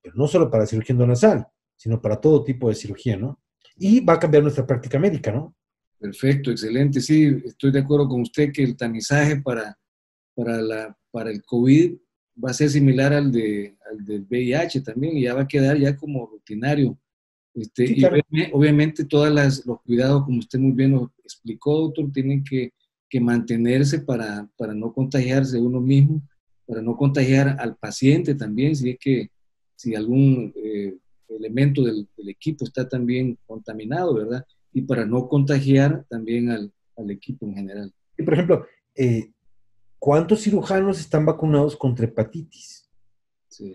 Speaker 2: pero no solo para cirugía endonasal, sino para todo tipo de cirugía, ¿no? Y va a cambiar nuestra práctica médica, ¿no?
Speaker 1: Perfecto, excelente. Sí, estoy de acuerdo con usted que el tamizaje para el COVID va a ser similar al del VIH también y ya va a quedar ya como rutinario.
Speaker 2: Sí,
Speaker 1: Y
Speaker 2: claro.
Speaker 1: obviamente todos los cuidados, como usted muy bien nos explicó, doctor, tienen que mantenerse para no contagiarse uno mismo, para no contagiar al paciente también, si algún elemento del equipo está también contaminado, ¿verdad? Y para no contagiar también al equipo en general.
Speaker 2: Y por ejemplo, ¿cuántos cirujanos están vacunados contra hepatitis?
Speaker 1: Sí,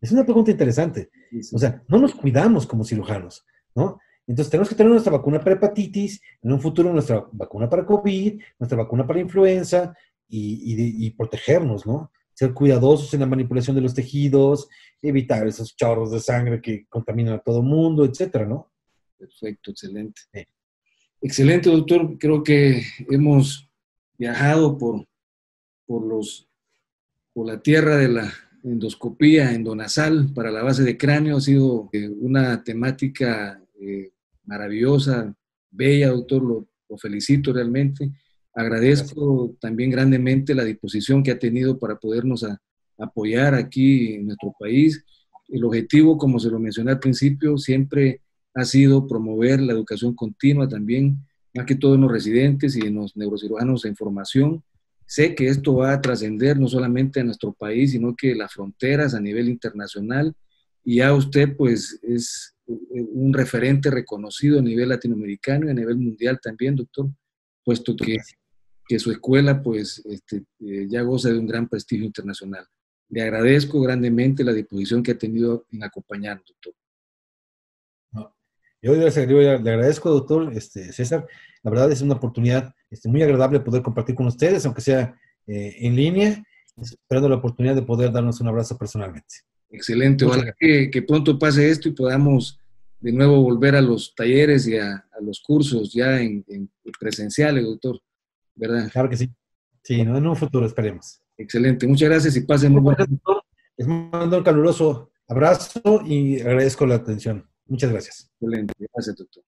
Speaker 2: Es una pregunta interesante.
Speaker 1: sí,
Speaker 2: O
Speaker 1: sí, sí.
Speaker 2: sea, no nos cuidamos como cirujanos, ¿no? Entonces tenemos que tener nuestra vacuna para hepatitis, en un futuro nuestra vacuna para COVID, nuestra vacuna para influenza y protegernos, ¿no? Ser cuidadosos en la manipulación de los tejidos, evitar esos chorros de sangre que contaminan a todo el mundo, etcétera, ¿no?
Speaker 1: Perfecto, excelente.
Speaker 2: Sí.
Speaker 1: Excelente, doctor. Creo que hemos viajado por los por la tierra de la endoscopía endonasal para la base de cráneo. Ha sido una temática maravillosa, bella, doctor, lo felicito realmente.
Speaker 2: Gracias.
Speaker 1: Agradezco también grandemente la disposición que ha tenido para podernos apoyar aquí en nuestro país. El objetivo, como se lo mencioné al principio, siempre ha sido promover la educación continua también, más que todo en los residentes y en los neurocirujanos en formación. Sé que esto va a trascender no solamente a nuestro país, sino que las fronteras a nivel internacional. Y ya usted, pues, es un referente reconocido a nivel latinoamericano y a nivel mundial también, doctor, puesto que su escuela, pues, ya goza de un gran prestigio internacional. Le agradezco grandemente la disposición que ha tenido en acompañarnos, doctor.
Speaker 2: No. Yo le agradezco, doctor César. La verdad es una oportunidad muy agradable poder compartir con ustedes, aunque sea en línea, esperando la oportunidad de poder darnos un abrazo personalmente.
Speaker 1: Excelente.
Speaker 2: Muchas
Speaker 1: Ojalá
Speaker 2: gracias.
Speaker 1: que pronto pase esto y podamos de nuevo volver a los talleres y a los cursos ya en presenciales, doctor, ¿verdad?
Speaker 2: Claro que sí. Sí, ¿no? En un futuro esperemos.
Speaker 1: Excelente. Muchas gracias y pasen muy buenas.
Speaker 2: Gracias, doctor. Les mando un caluroso abrazo y agradezco la atención. Muchas gracias.
Speaker 1: Excelente. Gracias, doctor.